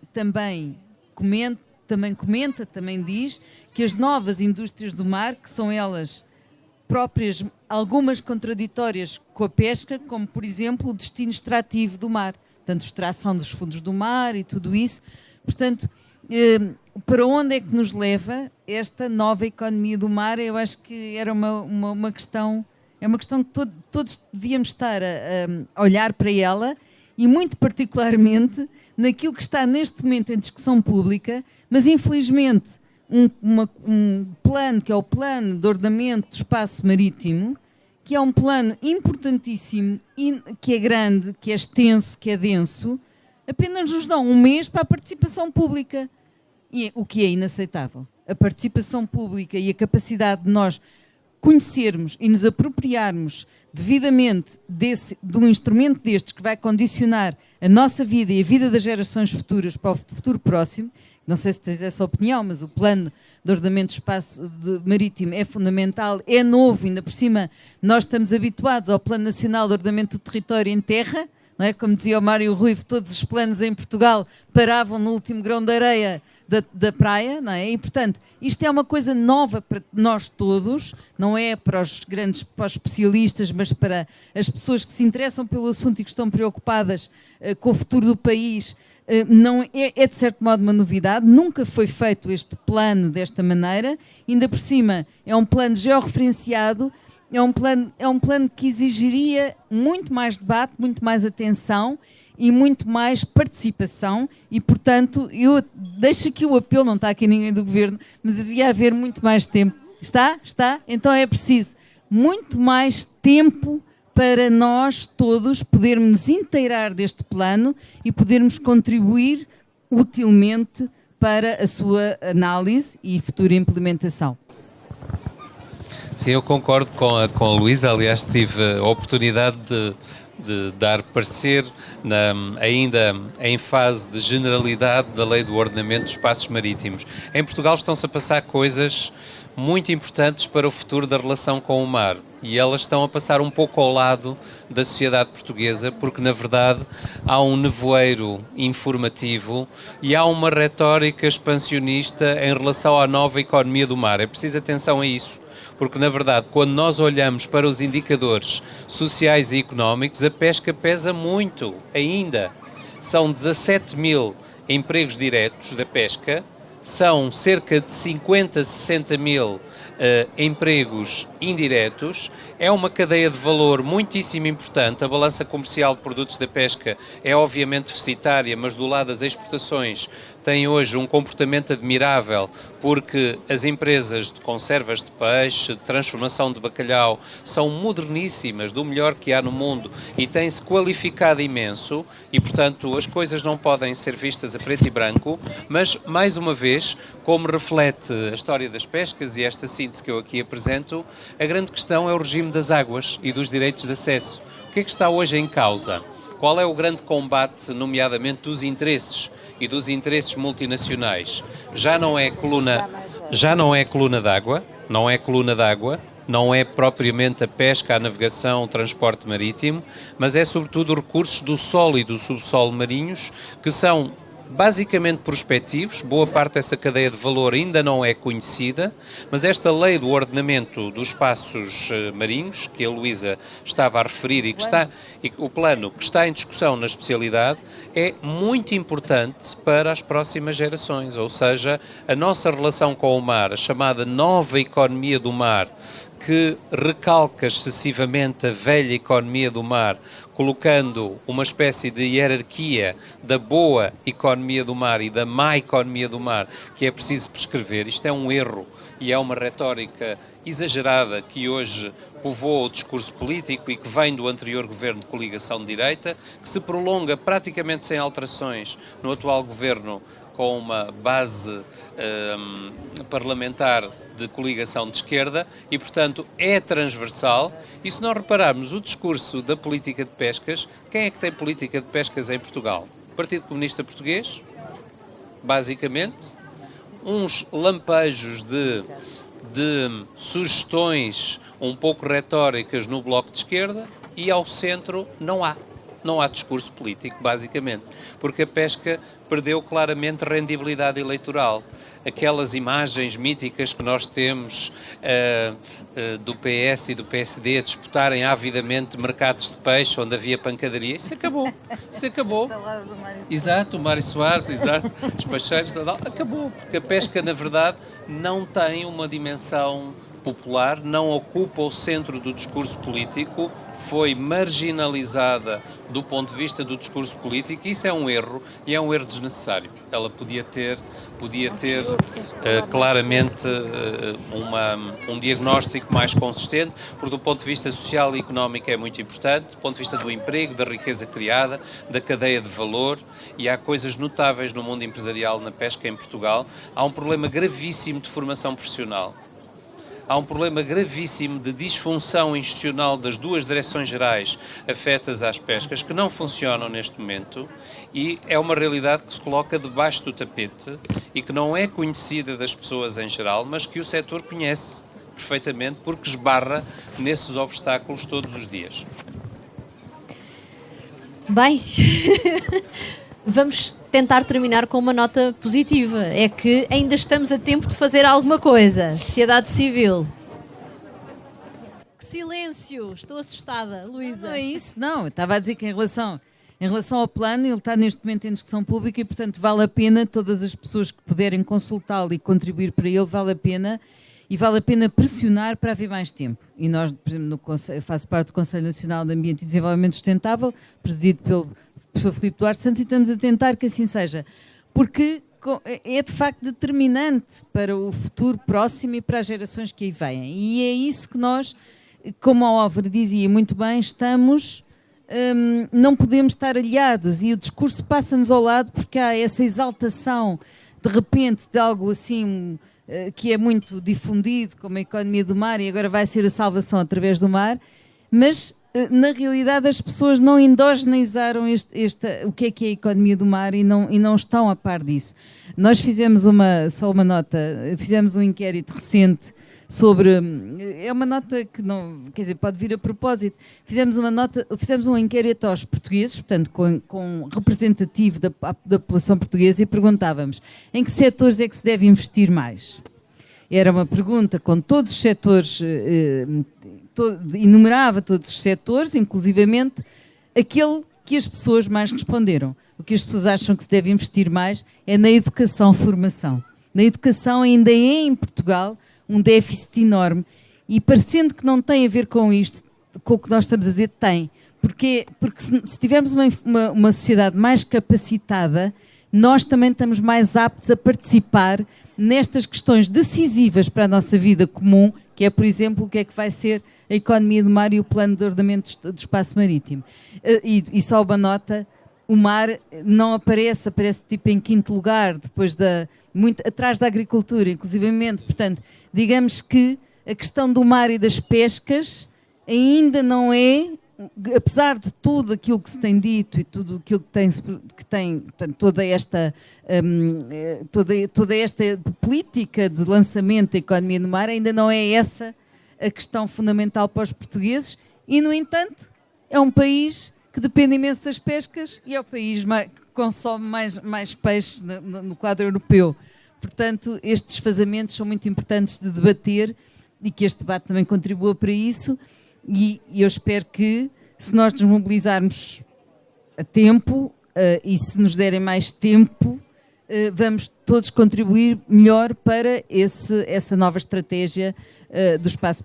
comenta, também diz que as novas indústrias do mar, que são elas próprias, algumas contraditórias com a pesca, como por exemplo o destino extrativo do mar, portanto extração dos fundos do mar e tudo isso. Portanto, para onde é que nos leva esta nova economia do mar? Eu acho que era uma questão, é uma questão que todos devíamos estar a olhar para ela e muito particularmente naquilo que está neste momento em discussão pública, mas infelizmente um plano que é o Plano de Ordenamento do Espaço Marítimo, que é um plano importantíssimo, que é grande, que é extenso, que é denso, apenas nos dão um mês para a participação pública, o que é inaceitável. A participação pública e a capacidade de nós conhecermos e nos apropriarmos devidamente de um instrumento destes que vai condicionar a nossa vida e a vida das gerações futuras para o futuro próximo. Não sei se tens essa opinião, mas o Plano de Ordenamento do Espaço Marítimo é fundamental, é novo, ainda por cima nós estamos habituados ao Plano Nacional de Ordenamento do Território em Terra, não é? Como dizia o Mário Ruivo, todos os planos em Portugal paravam no último grão de areia da praia, não é? E, portanto, isto é uma coisa nova para nós todos, não é para os especialistas, mas para as pessoas que se interessam pelo assunto e que estão preocupadas com o futuro do país. Não é de certo modo uma novidade, nunca foi feito este plano desta maneira, ainda por cima é um plano georreferenciado, é um plano que exigiria muito mais debate, muito mais atenção e muito mais participação e, portanto, eu deixo aqui o apelo, não está aqui ninguém do Governo, mas devia haver muito mais tempo. Está? Está? Então é preciso muito mais tempo para nós todos podermos nos inteirar deste plano e podermos contribuir utilmente para a sua análise e futura implementação. Sim, eu concordo com a Luísa. Aliás, tive a oportunidade de dar parecer ainda em fase de generalidade da Lei do Ordenamento dos Espaços Marítimos. Em Portugal estão-se a passar coisas muito importantes para o futuro da relação com o mar e elas estão a passar um pouco ao lado da sociedade portuguesa porque, na verdade, há um nevoeiro informativo e há uma retórica expansionista em relação à nova economia do mar. É preciso atenção a isso. Porque, na verdade, quando nós olhamos para os indicadores sociais e económicos, a pesca pesa muito ainda. São 17 mil empregos diretos da pesca, são cerca de 50, 60 mil empregos indiretos, é uma cadeia de valor muitíssimo importante. A balança comercial de produtos da pesca é obviamente deficitária, mas do lado das exportações tem hoje um comportamento admirável, porque as empresas de conservas de peixe, de transformação de bacalhau, são moderníssimas, do melhor que há no mundo e têm-se qualificado imenso e, portanto, as coisas não podem ser vistas a preto e branco, mas, mais uma vez, como reflete a história das pescas e esta síntese que eu aqui apresento, a grande questão é o regime das águas e dos direitos de acesso. O que é que está hoje em causa? Qual é o grande combate, nomeadamente dos interesses e dos interesses multinacionais? Já não é coluna d'água, não é propriamente a pesca, a navegação, o transporte marítimo, mas é sobretudo os recursos do solo e do subsolo marinhos, que são basicamente prospectivos. Boa parte dessa cadeia de valor ainda não é conhecida, mas esta lei do ordenamento dos espaços marinhos, que a Luísa estava a referir e o plano que está em discussão na especialidade, é muito importante para as próximas gerações, ou seja, a nossa relação com o mar, a chamada nova economia do mar, que recalca excessivamente a velha economia do mar, colocando uma espécie de hierarquia da boa economia do mar e da má economia do mar, que é preciso prescrever. Isto é um erro e é uma retórica exagerada que hoje povoa o discurso político e que vem do anterior governo de coligação de direita, que se prolonga praticamente sem alterações no atual governo, com uma base parlamentar de coligação de esquerda e, portanto, é transversal. E se nós repararmos o discurso da política de pescas, quem é que tem política de pescas em Portugal? O Partido Comunista Português, basicamente, uns lampejos de sugestões um pouco retóricas no Bloco de Esquerda e ao centro não há discurso político, basicamente, porque a pesca perdeu claramente rendibilidade eleitoral. Aquelas imagens míticas que nós temos do PS e do PSD a disputarem avidamente mercados de peixe onde havia pancadaria, isso acabou. Exato, o Mário Soares, exato, os peixeiros, acabou, porque a pesca, na verdade, não tem uma dimensão popular, não ocupa o centro do discurso político, foi marginalizada do ponto de vista do discurso político. Isso é um erro, e é um erro desnecessário. Ela podia ter claramente um diagnóstico mais consistente, porque do ponto de vista social e económico é muito importante, do ponto de vista do emprego, da riqueza criada, da cadeia de valor, e há coisas notáveis no mundo empresarial na pesca em Portugal. Há um problema gravíssimo de formação profissional. Há um problema gravíssimo de disfunção institucional das duas direções-gerais afetas às pescas, que não funcionam neste momento, e é uma realidade que se coloca debaixo do tapete e que não é conhecida das pessoas em geral, mas que o setor conhece perfeitamente porque esbarra nesses obstáculos todos os dias. Bem, vamos tentar terminar com uma nota positiva. É que ainda estamos a tempo de fazer alguma coisa. Sociedade civil. Que silêncio! Estou assustada, Luísa. Não é isso, não. Eu estava a dizer que em relação ao plano, ele está neste momento em discussão pública e, portanto, vale a pena todas as pessoas que puderem consultá-lo e contribuir para ele, vale a pena. E vale a pena pressionar para haver mais tempo. E nós, por exemplo, eu faço parte do Conselho Nacional de Ambiente e Desenvolvimento Sustentável, presidido pelo professor Filipe Duarte Santos, e estamos a tentar que assim seja, porque é de facto determinante para o futuro próximo e para as gerações que aí vêm. E é isso que nós, como o Álvaro dizia muito bem, não podemos estar aliados, e o discurso passa-nos ao lado porque há essa exaltação de repente de algo assim que é muito difundido, como a economia do mar, e agora vai ser a salvação através do mar, mas na realidade as pessoas não endogenizaram o que é a economia do mar e não estão a par disso. Nós fizemos fizemos um inquérito recente sobre, é uma nota que não, quer dizer, pode vir a propósito, fizemos um inquérito aos portugueses, portanto com representativo da população portuguesa, e perguntávamos em que setores é que se deve investir mais. Era uma pergunta com todos os setores, enumerava todos os setores, inclusivamente aquele que as pessoas mais responderam. O que as pessoas acham que se deve investir mais é na educação-formação. Na educação ainda é em Portugal um déficit enorme, e parecendo que não tem a ver com isto, com o que nós estamos a dizer, tem. Porque se tivermos uma sociedade mais capacitada, nós também estamos mais aptos a participar nestas questões decisivas para a nossa vida comum, que é, por exemplo, o que é que vai ser a economia do mar e o plano de ordenamento do espaço marítimo. E só uma nota, o mar não aparece tipo em quinto lugar, muito atrás da agricultura, inclusivamente. Portanto, digamos que a questão do mar e das pescas ainda não é, apesar de tudo aquilo que se tem dito e tudo aquilo que tem portanto, toda esta política de lançamento da economia no mar, ainda não é essa a questão fundamental para os portugueses, e no entanto é um país que depende imenso das pescas e é o país que consome mais peixes no quadro europeu. Portanto, estes desfazamentos são muito importantes de debater, e que este debate também contribua para isso, e eu espero que, se nós nos mobilizarmos a tempo e se nos derem mais tempo, vamos todos contribuir melhor para essa nova estratégia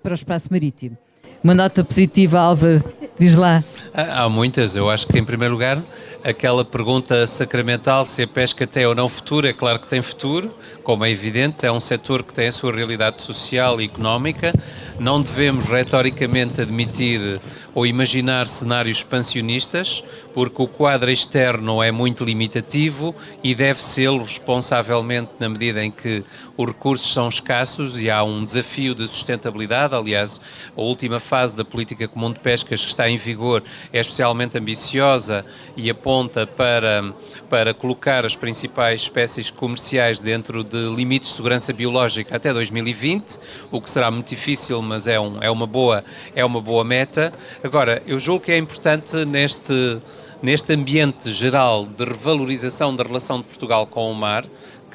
para o espaço marítimo. Uma nota positiva, Álvaro, diz lá. Há muitas. Eu acho que, em primeiro lugar, aquela pergunta sacramental se a pesca tem ou não futuro, é claro que tem futuro, como é evidente, é um setor que tem a sua realidade social e económica. Não devemos retoricamente admitir ou imaginar cenários expansionistas, porque o quadro externo é muito limitativo e deve ser responsavelmente na medida em que os recursos são escassos e há um desafio de sustentabilidade. Aliás, a última fase da política comum de pescas que está em vigor é especialmente ambiciosa e aponta para colocar as principais espécies comerciais dentro de limites de segurança biológica até 2020, o que será muito difícil, mas é uma boa meta. Agora, eu julgo que é importante neste ambiente geral de revalorização da relação de Portugal com o mar,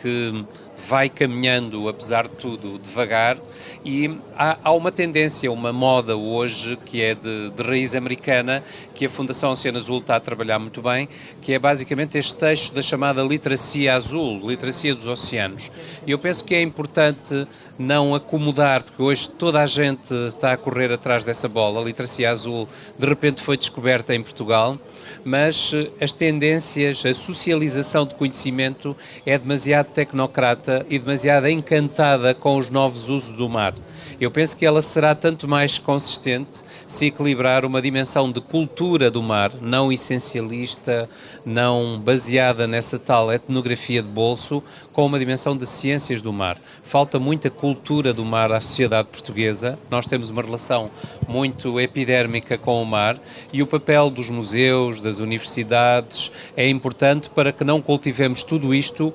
que vai caminhando, apesar de tudo, devagar, e há uma tendência, uma moda hoje que é de raiz americana, que a Fundação Oceano Azul está a trabalhar muito bem, que é basicamente este eixo da chamada literacia azul, literacia dos oceanos. E eu penso que é importante não acomodar, porque hoje toda a gente está a correr atrás dessa bola. A literacia azul de repente foi descoberta em Portugal, mas as tendências, a socialização de conhecimento é demasiado tecnocrata e demasiado encantada com os novos usos do mar. Eu penso que ela será tanto mais consistente se equilibrar uma dimensão de cultura do mar, não essencialista, não baseada nessa tal etnografia de bolso, com uma dimensão de ciências do mar. Falta muita cultura do mar à sociedade portuguesa. Nós temos uma relação muito epidérmica com o mar e o papel dos museus, das universidades, é importante para que não cultivemos tudo isto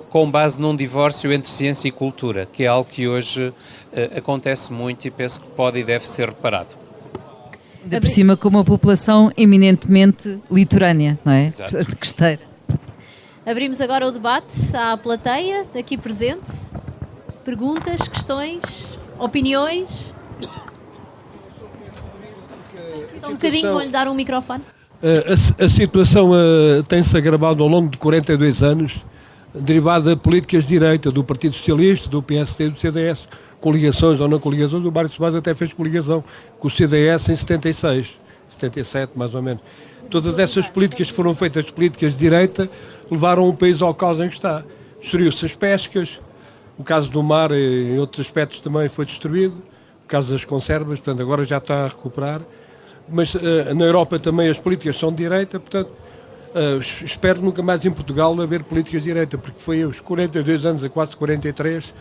com base num divórcio entre ciência e cultura, que é algo que hoje acontece muito e penso que pode e deve ser reparado. Ainda por cima com uma população eminentemente litorânea, não é? Exato. Costeira. Abrimos agora o debate à plateia, aqui presente. Perguntas, questões, opiniões? Só um bocadinho, vou-lhe dar um microfone. A situação tem-se agravado ao longo de 42 anos, derivada de políticas de direita, do Partido Socialista, do PSD e do CDS, coligações ou não coligações. O Mário Soares até fez coligação com o CDS em 76, 77 mais ou menos. Todas essas políticas foram feitas, políticas de direita, levaram o país ao caos em que está. Destruiu-se as pescas, o caso do mar em outros aspectos também foi destruído, o caso das conservas, portanto agora já está a recuperar. Mas na Europa também as políticas são de direita, portanto espero nunca mais em Portugal haver políticas de direita, porque foi os 42 anos, a quase 43,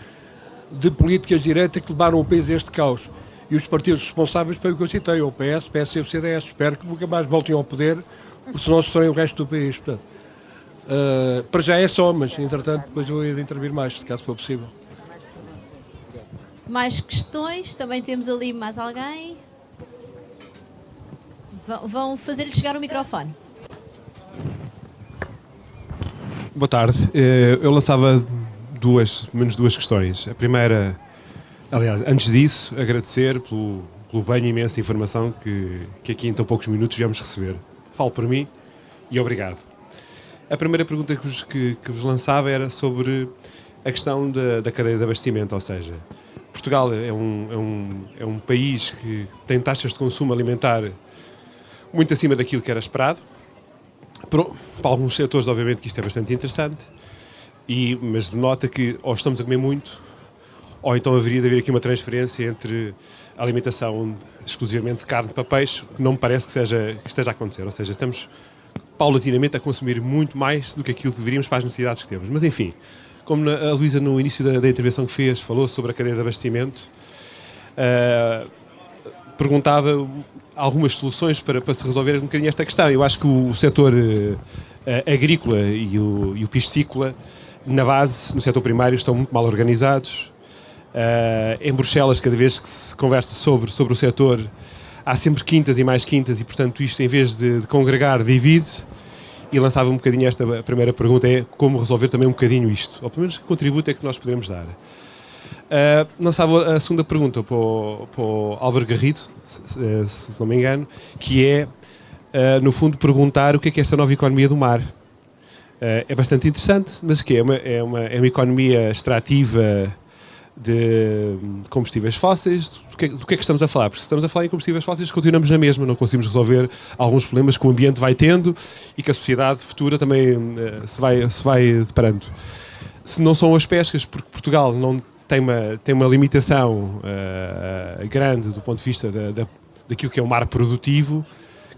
de políticas de direita que levaram o país a este caos. E os partidos responsáveis foi o que eu citei, o PS, o PS e o CDS. Espero que nunca mais voltem ao poder, porque senão se destroem o resto do país. Portanto, para já é só, mas entretanto depois eu ia de intervir mais, se caso for possível. Mais questões? Também temos ali mais alguém? Vão fazer-lhe chegar o microfone. Boa tarde. Eu lançava menos duas questões. A primeira, aliás, antes disso, agradecer pelo banho imenso de informação que aqui em tão poucos minutos viemos receber. Falo por mim e obrigado. A primeira pergunta que vos lançava era sobre a questão da cadeia de abastecimento, ou seja, Portugal é um país que tem taxas de consumo alimentar muito acima daquilo que era esperado. Para alguns setores, obviamente, que isto é bastante interessante, mas denota que ou estamos a comer muito, ou então haveria de haver aqui uma transferência entre a alimentação exclusivamente de carne para peixe, que não me parece que esteja a acontecer. Ou seja, estamos paulatinamente a consumir muito mais do que aquilo que deveríamos para as necessidades que temos. Mas, enfim, como a Luísa, no início da intervenção que fez, falou sobre a cadeia de abastecimento, perguntava algumas soluções para se resolver um bocadinho esta questão. Eu acho que o setor agrícola e o piscícola, na base, no setor primário, estão muito mal organizados. Em Bruxelas, cada vez que se conversa sobre o setor, há sempre quintas e mais quintas e, portanto, isto, em vez de congregar, divide. E lançava um bocadinho a primeira pergunta, é como resolver também um bocadinho isto. Ou pelo menos que contributo é que nós podemos dar. Lançava a segunda pergunta para o Álvaro Garrido, se não me engano, que é, no fundo, perguntar o que é esta nova economia do mar. É bastante interessante, mas o que é uma economia extrativa de combustíveis fósseis? Do que é que estamos a falar? Porque se estamos a falar em combustíveis fósseis, continuamos na mesma, não conseguimos resolver alguns problemas que o ambiente vai tendo e que a sociedade futura também se vai deparando. Se não são as pescas, porque Portugal não tem uma limitação grande do ponto de vista daquilo que é o mar produtivo,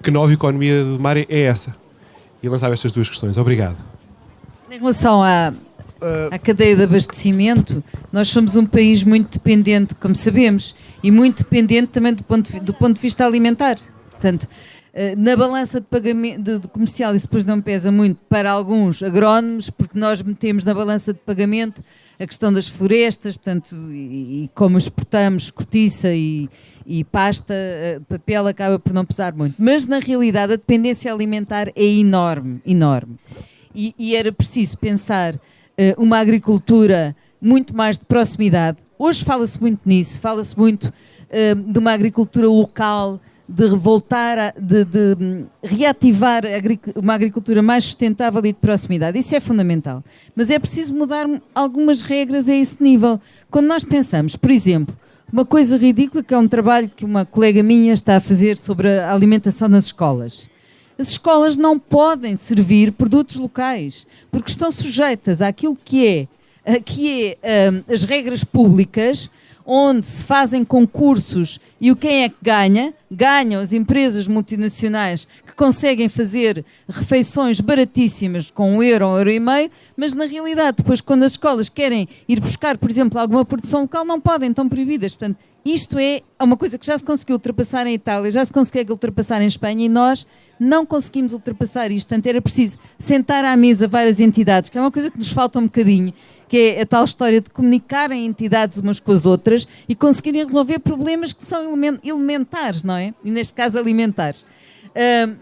que nova economia do mar é essa? E lançava estas duas questões. Obrigado. Em relação à cadeia de abastecimento, nós somos um país muito dependente, como sabemos, e muito dependente também do ponto de vista alimentar. Portanto, na balança de pagamento de comercial isso depois não pesa muito para alguns agrónomos, porque nós metemos na balança de pagamento a questão das florestas, portanto, e como exportamos cortiça e pasta, papel acaba por não pesar muito. Mas, na realidade, a dependência alimentar é enorme, enorme. E era preciso pensar uma agricultura muito mais de proximidade. Hoje fala-se muito nisso, fala-se muito de uma agricultura local, de voltar de reativar uma agricultura mais sustentável e de proximidade. Isso é fundamental. Mas é preciso mudar algumas regras a esse nível. Quando nós pensamos, por exemplo, uma coisa ridícula, que é um trabalho que uma colega minha está a fazer sobre a alimentação nas escolas. As escolas não podem servir produtos locais, porque estão sujeitas àquilo que é as regras públicas, onde se fazem concursos e quem é que ganha? Ganham as empresas multinacionais que conseguem fazer refeições baratíssimas com €1,€1,5, mas na realidade depois quando as escolas querem ir buscar, por exemplo, alguma produção local, não podem, estão proibidas. Portanto, isto é uma coisa que já se conseguiu ultrapassar em Itália, já se consegue ultrapassar em Espanha e nós não conseguimos ultrapassar isto. Portanto, era preciso sentar à mesa várias entidades, que é uma coisa que nos falta um bocadinho, que é a tal história de comunicarem entidades umas com as outras e conseguirem resolver problemas que são elementares, não é? E neste caso alimentares.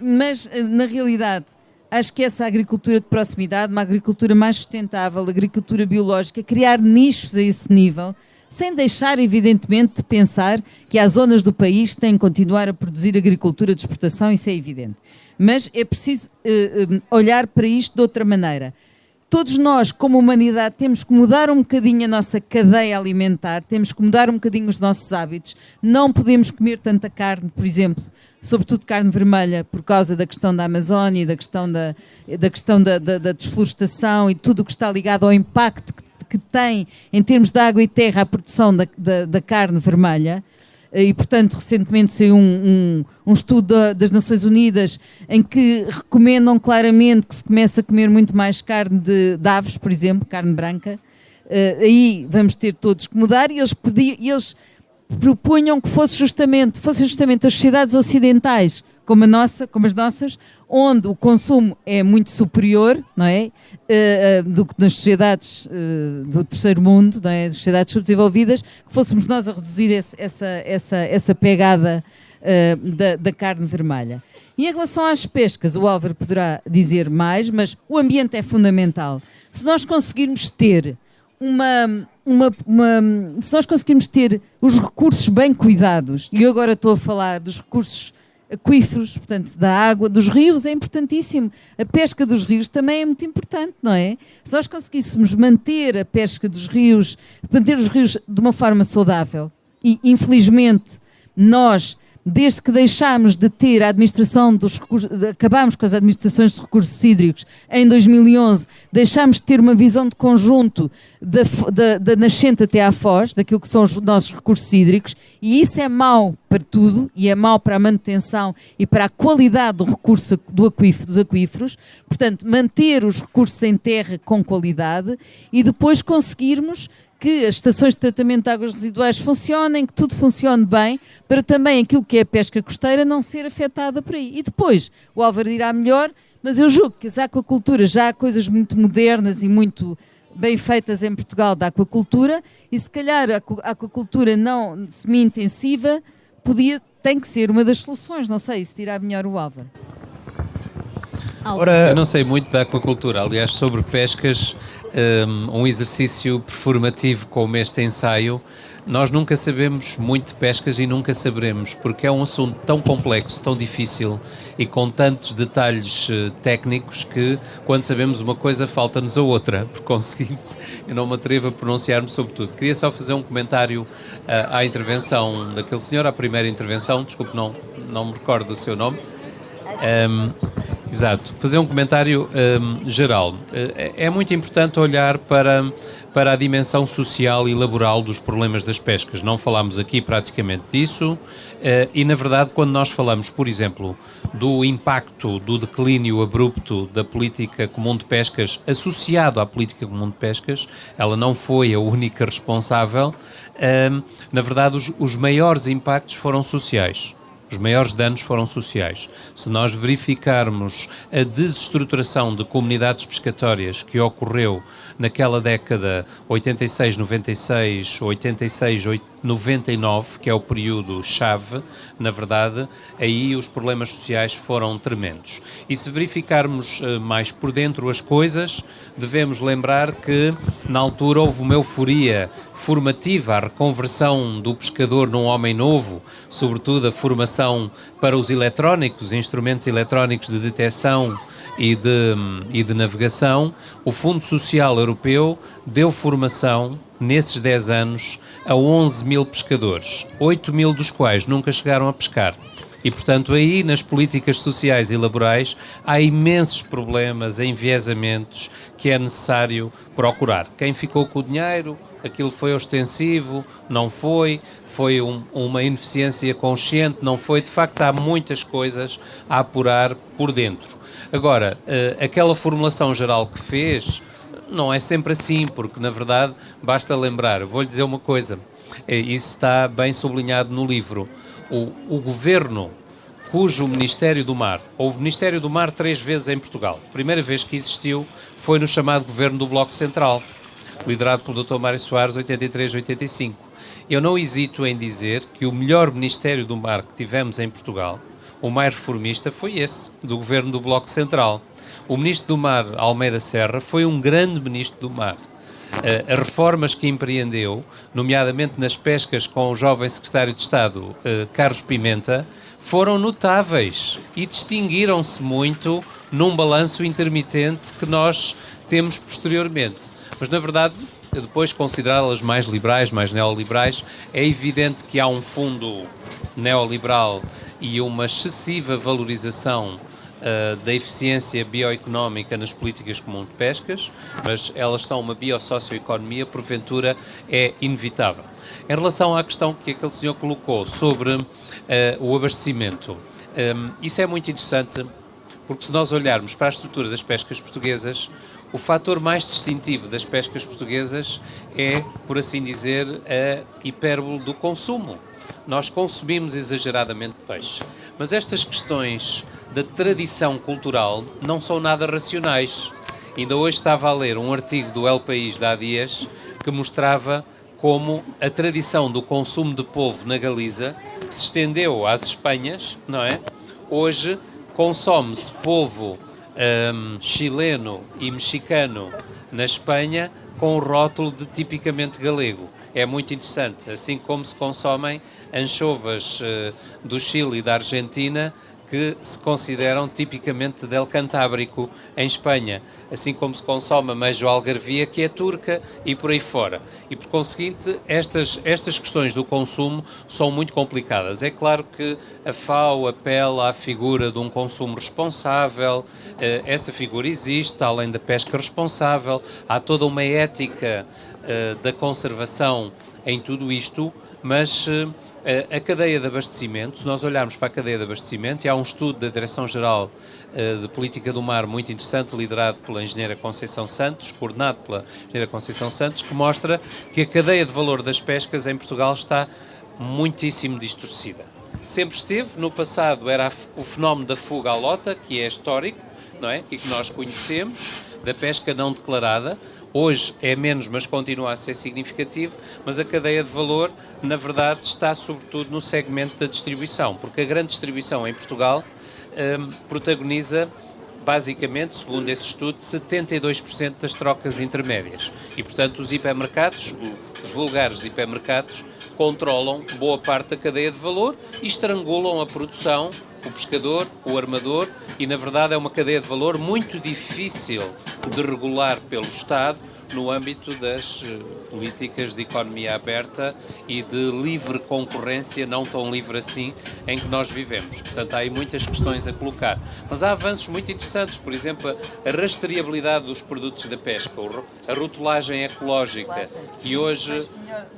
Mas, na realidade, acho que essa agricultura de proximidade, uma agricultura mais sustentável, agricultura biológica, criar nichos a esse nível, sem deixar, evidentemente, de pensar que há zonas do país que têm que continuar a produzir agricultura de exportação, isso é evidente. Mas é preciso olhar para isto de outra maneira. Todos nós, como humanidade, temos que mudar um bocadinho a nossa cadeia alimentar, temos que mudar um bocadinho os nossos hábitos. Não podemos comer tanta carne, por exemplo, sobretudo carne vermelha, por causa da questão da Amazónia, da questão da desflorestação e tudo o que está ligado ao impacto que tem em termos de água e terra a produção da carne vermelha. E, portanto, recentemente saiu um estudo das Nações Unidas em que recomendam claramente que se comece a comer muito mais carne de aves, por exemplo, carne branca. Aí vamos ter todos que mudar e eles propunham que fossem justamente as sociedades ocidentais como as nossas, onde o consumo é muito superior, não é? Do que nas sociedades do terceiro mundo, não é? As sociedades subdesenvolvidas, que fôssemos nós a reduzir essa pegada da carne vermelha. E em relação às pescas, o Álvaro poderá dizer mais, mas o ambiente é fundamental. Se nós conseguirmos ter se nós conseguirmos ter os recursos bem cuidados, e eu agora estou a falar dos recursos aquíferos, portanto, da água, dos rios, é importantíssimo. A pesca dos rios também é muito importante, não é? Se nós conseguíssemos manter a pesca dos rios, manter os rios de uma forma saudável, e infelizmente nós, desde que deixámos de ter a administração dos recursos, acabámos com as administrações de recursos hídricos em 2011, deixámos de ter uma visão de conjunto da nascente até à foz, daquilo que são os nossos recursos hídricos, e isso é mau para tudo, e é mau para a manutenção e para a qualidade do recurso dos aquíferos. Portanto, manter os recursos em terra com qualidade e depois conseguirmos que as estações de tratamento de águas residuais funcionem, que tudo funcione bem, para também aquilo que é a pesca costeira não ser afetada por aí. E depois, o Álvaro irá melhor, mas eu julgo que as aquaculturas, já há coisas muito modernas e muito bem feitas em Portugal da aquacultura, e se calhar a aquacultura não semi-intensiva tem que ser uma das soluções. Não sei se irá melhor o Álvaro. Eu não sei muito da aquacultura, aliás, sobre pescas, um exercício performativo como este ensaio, nós nunca sabemos muito de pescas e nunca saberemos, porque é um assunto tão complexo, tão difícil e com tantos detalhes técnicos que quando sabemos uma coisa falta-nos a outra. Por conseguinte, eu não me atrevo a pronunciar-me sobre tudo. Queria só fazer um comentário à intervenção daquele senhor, à primeira intervenção, desculpe, não me recordo do seu nome. Exato, fazer um comentário geral. É muito importante olhar para a dimensão social e laboral dos problemas das pescas. Não falámos aqui praticamente disso e, na verdade, quando nós falamos, por exemplo, do impacto do declínio abrupto da política comum de pescas associado à política comum de pescas, ela não foi a única responsável. Na verdade, os maiores impactos foram sociais. Os maiores danos foram sociais. Se nós verificarmos a desestruturação de comunidades pescatórias que ocorreu naquela década 86, 96, 86, 99, que é o período-chave, na verdade, aí os problemas sociais foram tremendos. E se verificarmos mais por dentro as coisas, devemos lembrar que, na altura, houve uma euforia formativa, a reconversão do pescador num homem novo, sobretudo a formação para os eletrónicos, instrumentos eletrónicos de detecção e de navegação. O Fundo Social Europeu deu formação, nesses 10 anos, a 11 mil pescadores, 8 mil dos quais nunca chegaram a pescar. E, portanto, aí nas políticas sociais e laborais há imensos problemas, enviesamentos que é necessário procurar. Quem ficou com o dinheiro, aquilo foi ostensivo, não foi uma ineficiência consciente, não foi. De facto, há muitas coisas a apurar por dentro. Agora, aquela formulação geral que fez não é sempre assim, porque, na verdade, basta lembrar, vou-lhe dizer uma coisa, isso está bem sublinhado no livro. O governo cujo Ministério do Mar, houve Ministério do Mar 3 vezes em Portugal. A primeira vez que existiu foi no chamado governo do Bloco Central, liderado pelo Dr. Mário Soares, 83-85. Eu não hesito em dizer que o melhor Ministério do Mar que tivemos em Portugal, o mais reformista, foi esse, do governo do Bloco Central. O Ministro do Mar, Almeida Serra, foi um grande Ministro do Mar. As reformas que empreendeu, nomeadamente nas pescas com o jovem secretário de Estado, Carlos Pimenta, foram notáveis e distinguiram-se muito num balanço intermitente que nós temos posteriormente. Mas, na verdade, depois considerá-las mais liberais, mais neoliberais, é evidente que há um fundo neoliberal e uma excessiva valorização da eficiência bioeconómica nas políticas comuns de pescas, mas elas são uma biosocioeconomia, porventura é inevitável. Em relação à questão que aquele senhor colocou sobre o abastecimento, isso é muito interessante, porque se nós olharmos para a estrutura das pescas portuguesas, o fator mais distintivo das pescas portuguesas é, por assim dizer, a hipérbole do consumo. Nós consumimos exageradamente peixe, mas estas questões da tradição cultural não são nada racionais. Ainda hoje estava a ler um artigo do El País de há dias que mostrava como a tradição do consumo de polvo na Galiza, que se estendeu às Espanhas, não é? Hoje consome-se polvo chileno e mexicano na Espanha com o rótulo de tipicamente galego. É muito interessante, assim como se consomem anchovas do Chile e da Argentina que se consideram tipicamente del Cantábrico em Espanha, assim como se consome a meijo algarvia, que é turca, e por aí fora. E, por conseguinte, estas questões do consumo são muito complicadas. É claro que a FAO apela à figura de um consumo responsável, essa figura existe, além da pesca responsável, há toda uma ética da conservação em tudo isto, mas a cadeia de abastecimento, se nós olharmos para a cadeia de abastecimento, e há um estudo da Direção-Geral de Política do Mar muito interessante, liderado pela engenheira Conceição Santos, coordenado pela engenheira Conceição Santos, que mostra que a cadeia de valor das pescas em Portugal está muitíssimo distorcida. Sempre esteve, no passado era o fenómeno da fuga à lota, que é histórico, não é? E que nós conhecemos, da pesca não declarada. Hoje é menos, mas continua a ser significativo, mas a cadeia de valor, na verdade, está sobretudo no segmento da distribuição, porque a grande distribuição em Portugal protagoniza, basicamente, segundo esse estudo, 72% das trocas intermédias. E, portanto, os hipermercados, os vulgares hipermercados, controlam boa parte da cadeia de valor e estrangulam a produção, o pescador, o armador, e na verdade é uma cadeia de valor muito difícil de regular pelo Estado no âmbito das políticas de economia aberta e de livre concorrência, não tão livre assim, em que nós vivemos. Portanto, há aí muitas questões a colocar. Mas há avanços muito interessantes, por exemplo, a rastreabilidade dos produtos da pesca, a rotulagem ecológica, que hoje...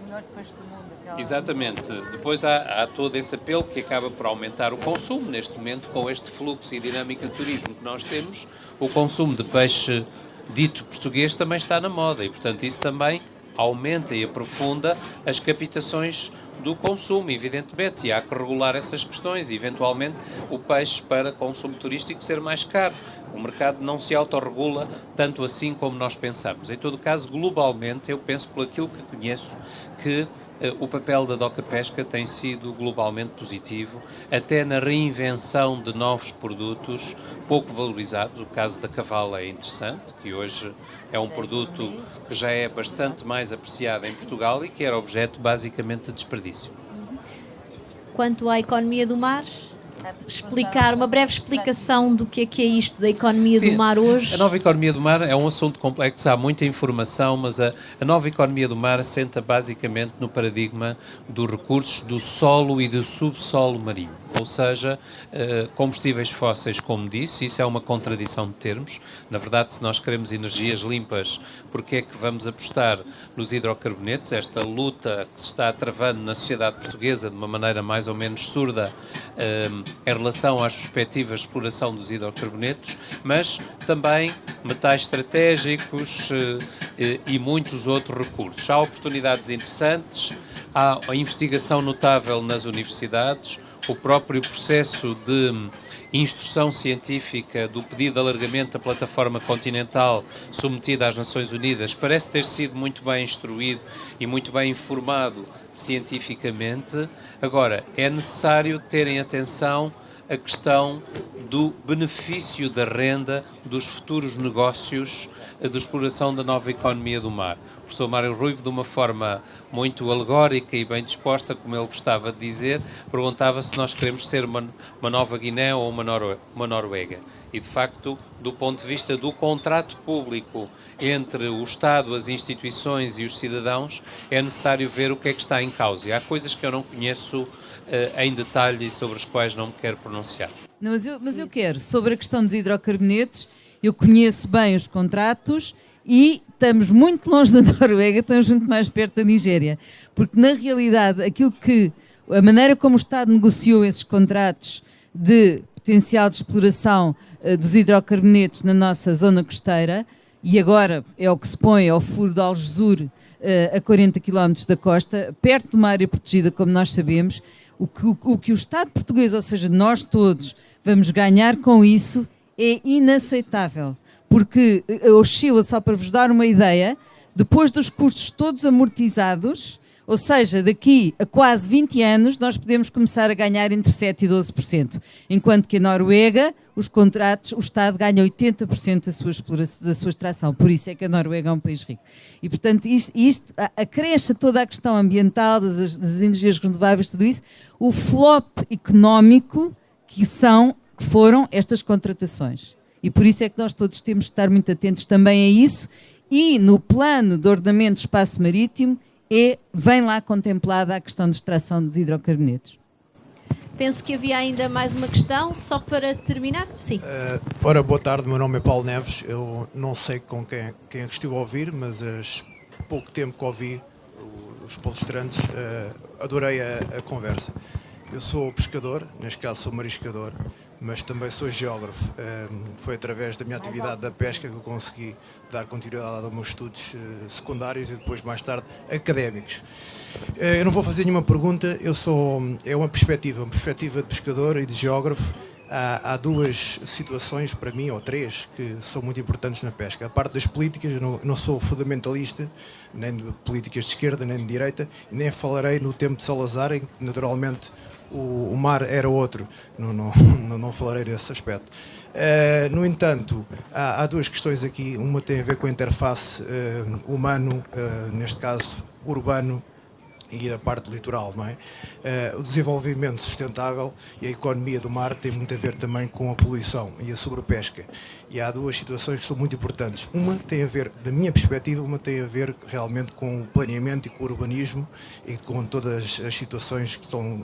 Melhor peixe do mundo. Exatamente. Depois há todo esse apelo que acaba por aumentar o consumo. Neste momento, com este fluxo e dinâmica de turismo que nós temos, o consumo de peixe dito português também está na moda e, portanto, isso também aumenta e aprofunda as captações do consumo, evidentemente, e há que regular essas questões e, eventualmente, o peixe para consumo turístico ser mais caro. O mercado não se autorregula tanto assim como nós pensamos. Em todo caso, globalmente, eu penso, por aquilo que conheço, que o papel da DOCA Pesca tem sido globalmente positivo, até na reinvenção de novos produtos pouco valorizados. O caso da cavala é interessante, que hoje é um produto que já é bastante mais apreciado em Portugal e que era objeto basicamente de desperdício. Quanto à economia do mar, explicar, uma breve explicação do que é isto da economia do mar hoje. A nova economia do mar é um assunto complexo, há muita informação, mas a nova economia do mar assenta basicamente no paradigma dos recursos do solo e do subsolo marinho, ou seja, combustíveis fósseis, como disse, isso é uma contradição de termos. Na verdade, se nós queremos energias limpas, porque é que vamos apostar nos hidrocarbonetos? Esta luta que se está travando na sociedade portuguesa de uma maneira mais ou menos surda em relação às perspectivas de exploração dos hidrocarbonetos, mas também metais estratégicos e muitos outros recursos. Há oportunidades interessantes, há a investigação notável nas universidades, o próprio processo de instrução científica do pedido de alargamento da plataforma continental submetida às Nações Unidas parece ter sido muito bem instruído e muito bem informado cientificamente. Agora, é necessário terem atenção a questão do benefício da renda dos futuros negócios de exploração da nova economia do mar. O professor Mário Ruivo, de uma forma muito alegórica e bem disposta, como ele gostava de dizer, perguntava se nós queremos ser uma Nova Guiné ou uma Noruega. E, de facto, do ponto de vista do contrato público entre o Estado, as instituições e os cidadãos, é necessário ver o que é que está em causa. E há coisas que eu não conheço em detalhe e sobre as quais não me quero pronunciar. Não, mas eu quero. Sobre a questão dos hidrocarbonetos, eu conheço bem os contratos e estamos muito longe da Noruega, estamos muito mais perto da Nigéria. Porque, na realidade, a maneira como o Estado negociou esses contratos de potencial de exploração dos hidrocarbonetos na nossa zona costeira, e agora é o que se põe ao furo de Algesur, a 40 km da costa, perto de uma área protegida, como nós sabemos, o que o Estado português, ou seja, nós todos, vamos ganhar com isso é inaceitável, porque oscila, só para vos dar uma ideia, depois dos custos todos amortizados, ou seja, daqui a quase 20 anos nós podemos começar a ganhar entre 7% e 12%, enquanto que a Noruega, os contratos, o Estado ganha 80% da sua extração, por isso é que a Noruega é um país rico. E, portanto, isto acresce toda a questão ambiental, das energias renováveis, tudo isso, o flop económico que foram estas contratações. E por isso é que nós todos temos de estar muito atentos também a isso, e no plano de ordenamento do espaço marítimo, vem lá contemplada a questão de extração dos hidrocarbonetos. Penso que havia ainda mais uma questão, só para terminar. Sim. Ora, boa tarde, meu nome é Paulo Neves. Eu não sei com quem é que estive a ouvir, mas há pouco tempo que ouvi os palestrantes, adorei a conversa. Eu sou pescador, neste caso sou mariscador, mas também sou geógrafo. Foi através da minha atividade da pesca que eu consegui dar continuidade aos meus estudos secundários e depois, mais tarde, académicos. Eu não vou fazer nenhuma pergunta, é uma perspectiva de pescador e de geógrafo. Há duas situações, para mim, ou três, que são muito importantes na pesca. A parte das políticas, eu não sou fundamentalista, nem de políticas de esquerda, nem de direita, nem falarei no tempo de Salazar, em que, naturalmente, o mar era outro. Não falarei desse aspecto. No entanto, há duas questões aqui. Uma tem a ver com a interface humano, neste caso urbano, e a parte litoral, não é? O desenvolvimento sustentável e a economia do mar tem muito a ver também com a poluição e a sobrepesca. E há duas situações que são muito importantes. Uma tem a ver, da minha perspectiva, uma tem a ver realmente com o planeamento e com o urbanismo e com todas as situações que estão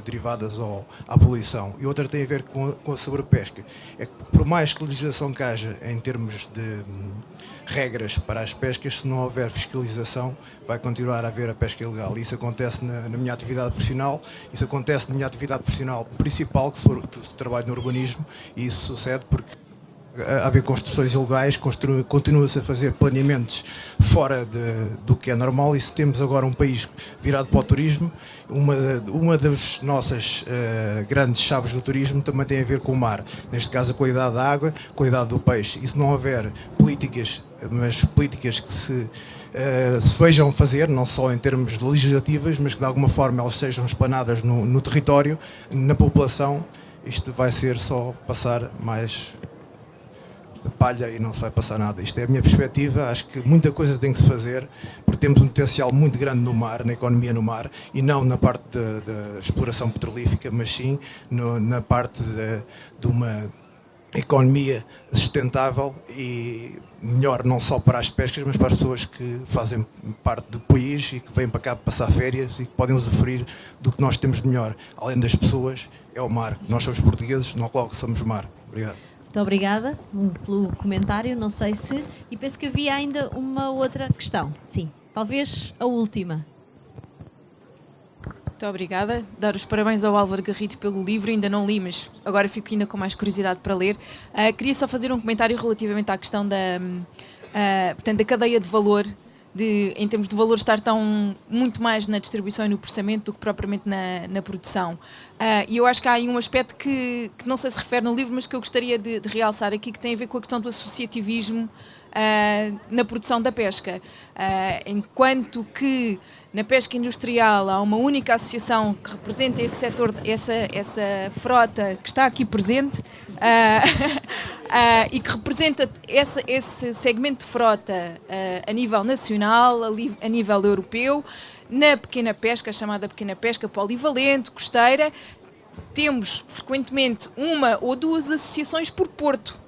derivadas à poluição. E outra tem a ver com a sobrepesca. É que por mais que legislação que haja em termos de regras para as pescas, se não houver fiscalização, vai continuar a haver a pesca ilegal. Isso acontece na minha atividade profissional, isso acontece na minha atividade profissional principal, que trabalho no urbanismo, e isso sucede porque a haver construções ilegais, continua-se a fazer planeamentos fora do que é normal, e se temos agora um país virado para o turismo, uma das nossas grandes chaves do turismo também tem a ver com o mar, neste caso a qualidade da água, a qualidade do peixe, e se não houver políticas, mas políticas que se vejam fazer, não só em termos legislativas, mas que de alguma forma elas sejam explanadas no território, na população, isto vai ser só passar mais palha e não se vai passar nada. Isto é a minha perspectiva. Acho que muita coisa tem que se fazer, porque temos um potencial muito grande no mar, na economia no mar, e não na parte da exploração petrolífica, mas sim na parte de uma economia sustentável e melhor não só para as pescas, mas para as pessoas que fazem parte do país e que vêm para cá passar férias e que podem usufruir do que nós temos de melhor. Além das pessoas, é o mar. Nós somos portugueses, nós logo somos mar. Obrigado. Muito obrigada pelo comentário, não sei se... E penso que havia ainda uma outra questão. Sim, talvez a última. Muito obrigada. Dar os parabéns ao Álvaro Garrido pelo livro. Ainda não li, mas agora fico ainda com mais curiosidade para ler. Queria só fazer um comentário relativamente à questão portanto, da cadeia de valor, em termos de valor estar muito mais na distribuição e no processamento do que propriamente na produção. E eu acho que há aí um aspecto que não sei se refere no livro, mas que eu gostaria de realçar aqui, que tem a ver com a questão do associativismo na produção da pesca. Enquanto que na pesca industrial há uma única associação que representa esse setor, essa frota que está aqui presente, e que representa esse segmento de frota a nível nacional, a nível europeu. Na pequena pesca, a chamada pequena pesca polivalente, costeira, temos frequentemente uma ou duas associações por porto.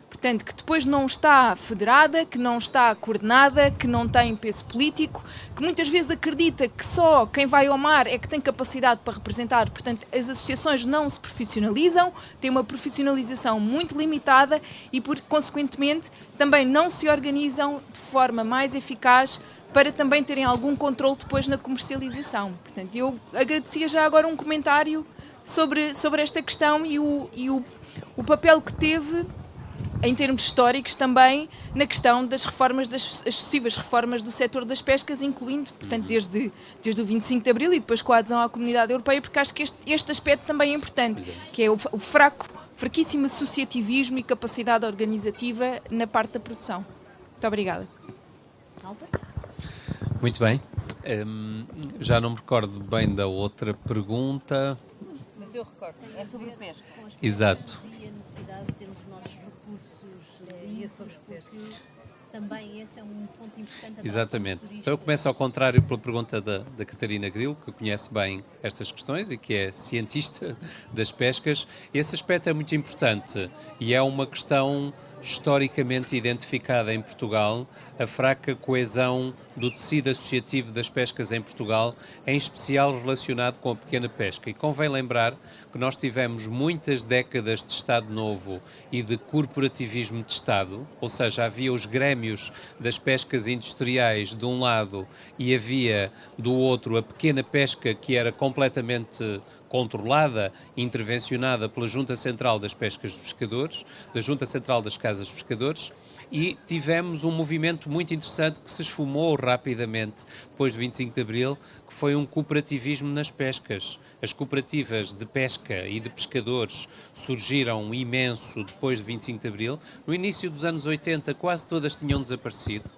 Portanto, que depois não está federada, que não está coordenada, que não tem peso político, que muitas vezes acredita que só quem vai ao mar é que tem capacidade para representar. Portanto, as associações não se profissionalizam, têm uma profissionalização muito limitada e, consequentemente, também não se organizam de forma mais eficaz para também terem algum controle depois na comercialização. Portanto, eu agradecia já agora um comentário sobre esta questão e o papel que teve em termos históricos também na questão das reformas, das sucessivas reformas do setor das pescas, incluindo, portanto, desde o 25 de Abril e depois com a adesão à Comunidade Europeia, porque acho que este aspecto também é importante, que é o fraquíssimo associativismo e capacidade organizativa na parte da produção. Muito obrigada. Muito bem. Já não me recordo bem da outra pergunta. Mas eu recordo, é sobre a pesca. Exato. E a necessidade de termos os nossos recursos porque também esse é um ponto importante. Exatamente. Então eu começo ao contrário pela pergunta da Catarina Grilo, que conhece bem estas questões e que é cientista das pescas. Esse aspecto é muito importante e é uma questão historicamente identificada em Portugal, a fraca coesão do tecido associativo das pescas em Portugal, em especial relacionado com a pequena pesca. E convém lembrar que nós tivemos muitas décadas de Estado Novo e de corporativismo de Estado, ou seja, havia os grêmios das pescas industriais de um lado e havia do outro a pequena pesca que era completamente controlada, intervencionada pela Junta Central das Pescas dos Pescadores, da Junta Central das Casas dos Pescadores, e tivemos um movimento muito interessante que se esfumou rapidamente depois do 25 de Abril, que foi um cooperativismo nas pescas. As cooperativas de pesca e de pescadores surgiram imenso depois do 25 de Abril. No início dos anos 80 quase todas tinham desaparecido.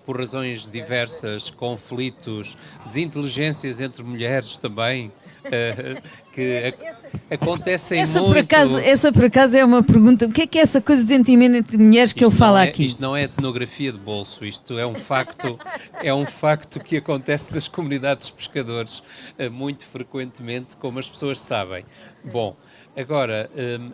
Por razões diversas, conflitos, desinteligências entre mulheres também, que acontecem muito. Essa por acaso é uma pergunta. O que é essa coisa de sentimento entre mulheres que ele fala aqui? Isto não é etnografia de bolso, isto é um facto que acontece nas comunidades de pescadores muito frequentemente, como as pessoas sabem. Bom, agora,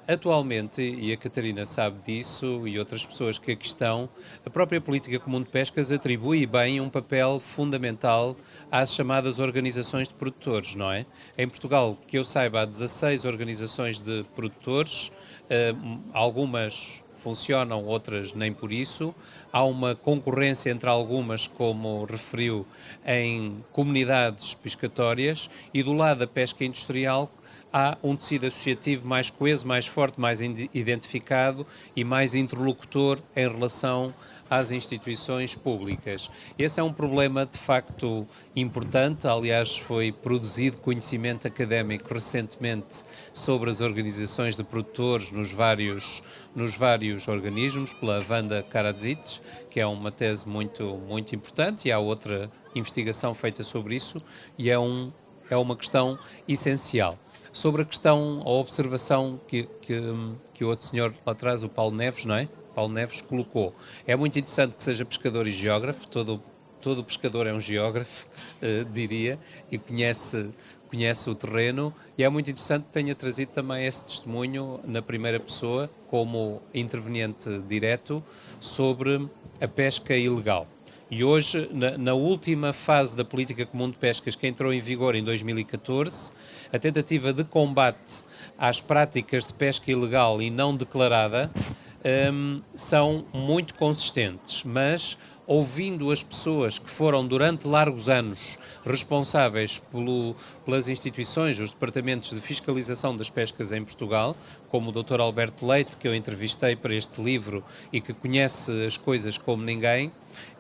atualmente, e a Catarina sabe disso e outras pessoas que aqui estão, a própria Política Comum de Pescas atribui bem um papel fundamental às chamadas organizações de produtores, não é? Em Portugal, que eu saiba, há 16 organizações de produtores, algumas funcionam, outras nem por isso. Há uma concorrência entre algumas, como referiu, em comunidades pescatórias, e do lado da pesca industrial há um tecido associativo mais coeso, mais forte, mais identificado e mais interlocutor em relação às instituições públicas. Esse é um problema de facto importante, aliás foi produzido conhecimento académico recentemente sobre as organizações de produtores nos vários organismos, pela Wanda Karadzic, que é uma tese muito importante, e há outra investigação feita sobre isso, e é uma questão essencial. Sobre a observação que o outro senhor lá atrás, o Paulo Neves, não é? Paulo Neves colocou. É muito interessante que seja pescador e geógrafo, todo pescador é um geógrafo, diria, e conhece o terreno, e é muito interessante que tenha trazido também esse testemunho na primeira pessoa, como interveniente direto, sobre a pesca ilegal. E hoje, na última fase da Política Comum de Pescas, que entrou em vigor em 2014, a tentativa de combate às práticas de pesca ilegal e não declarada são muito consistentes, mas ouvindo as pessoas que foram durante largos anos responsáveis pelas instituições, os departamentos de fiscalização das pescas em Portugal, como o Dr. Alberto Leite, que eu entrevistei para este livro e que conhece as coisas como ninguém,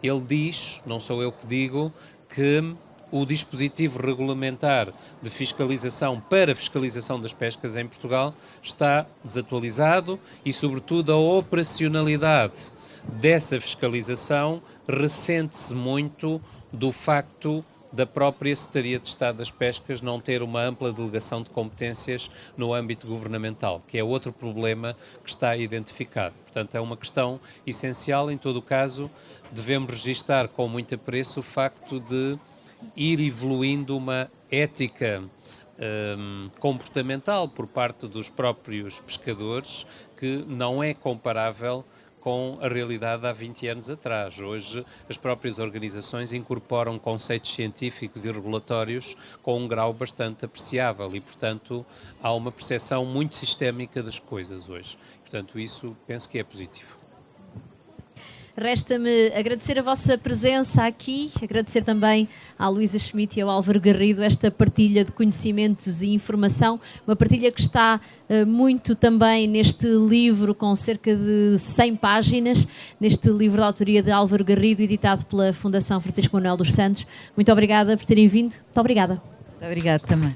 ele diz, não sou eu que digo, que o dispositivo regulamentar de fiscalização para fiscalização das pescas em Portugal está desatualizado e, sobretudo, a operacionalidade dessa fiscalização ressente-se muito do facto da própria Secretaria de Estado das Pescas não ter uma ampla delegação de competências no âmbito governamental, que é outro problema que está identificado. Portanto, é uma questão essencial. Em todo o caso, devemos registar com muito apreço o facto de ir evoluindo uma ética comportamental por parte dos próprios pescadores que não é comparável com a realidade há 20 anos atrás. Hoje, as próprias organizações incorporam conceitos científicos e regulatórios com um grau bastante apreciável e, portanto, há uma percepção muito sistémica das coisas hoje. Portanto, isso penso que é positivo. Resta-me agradecer a vossa presença aqui, agradecer também à Luísa Schmidt e ao Álvaro Garrido esta partilha de conhecimentos e informação, uma partilha que está muito também neste livro com cerca de 100 páginas, neste livro de autoria de Álvaro Garrido, editado pela Fundação Francisco Manuel dos Santos. Muito obrigada por terem vindo. Muito obrigada. Muito obrigada também.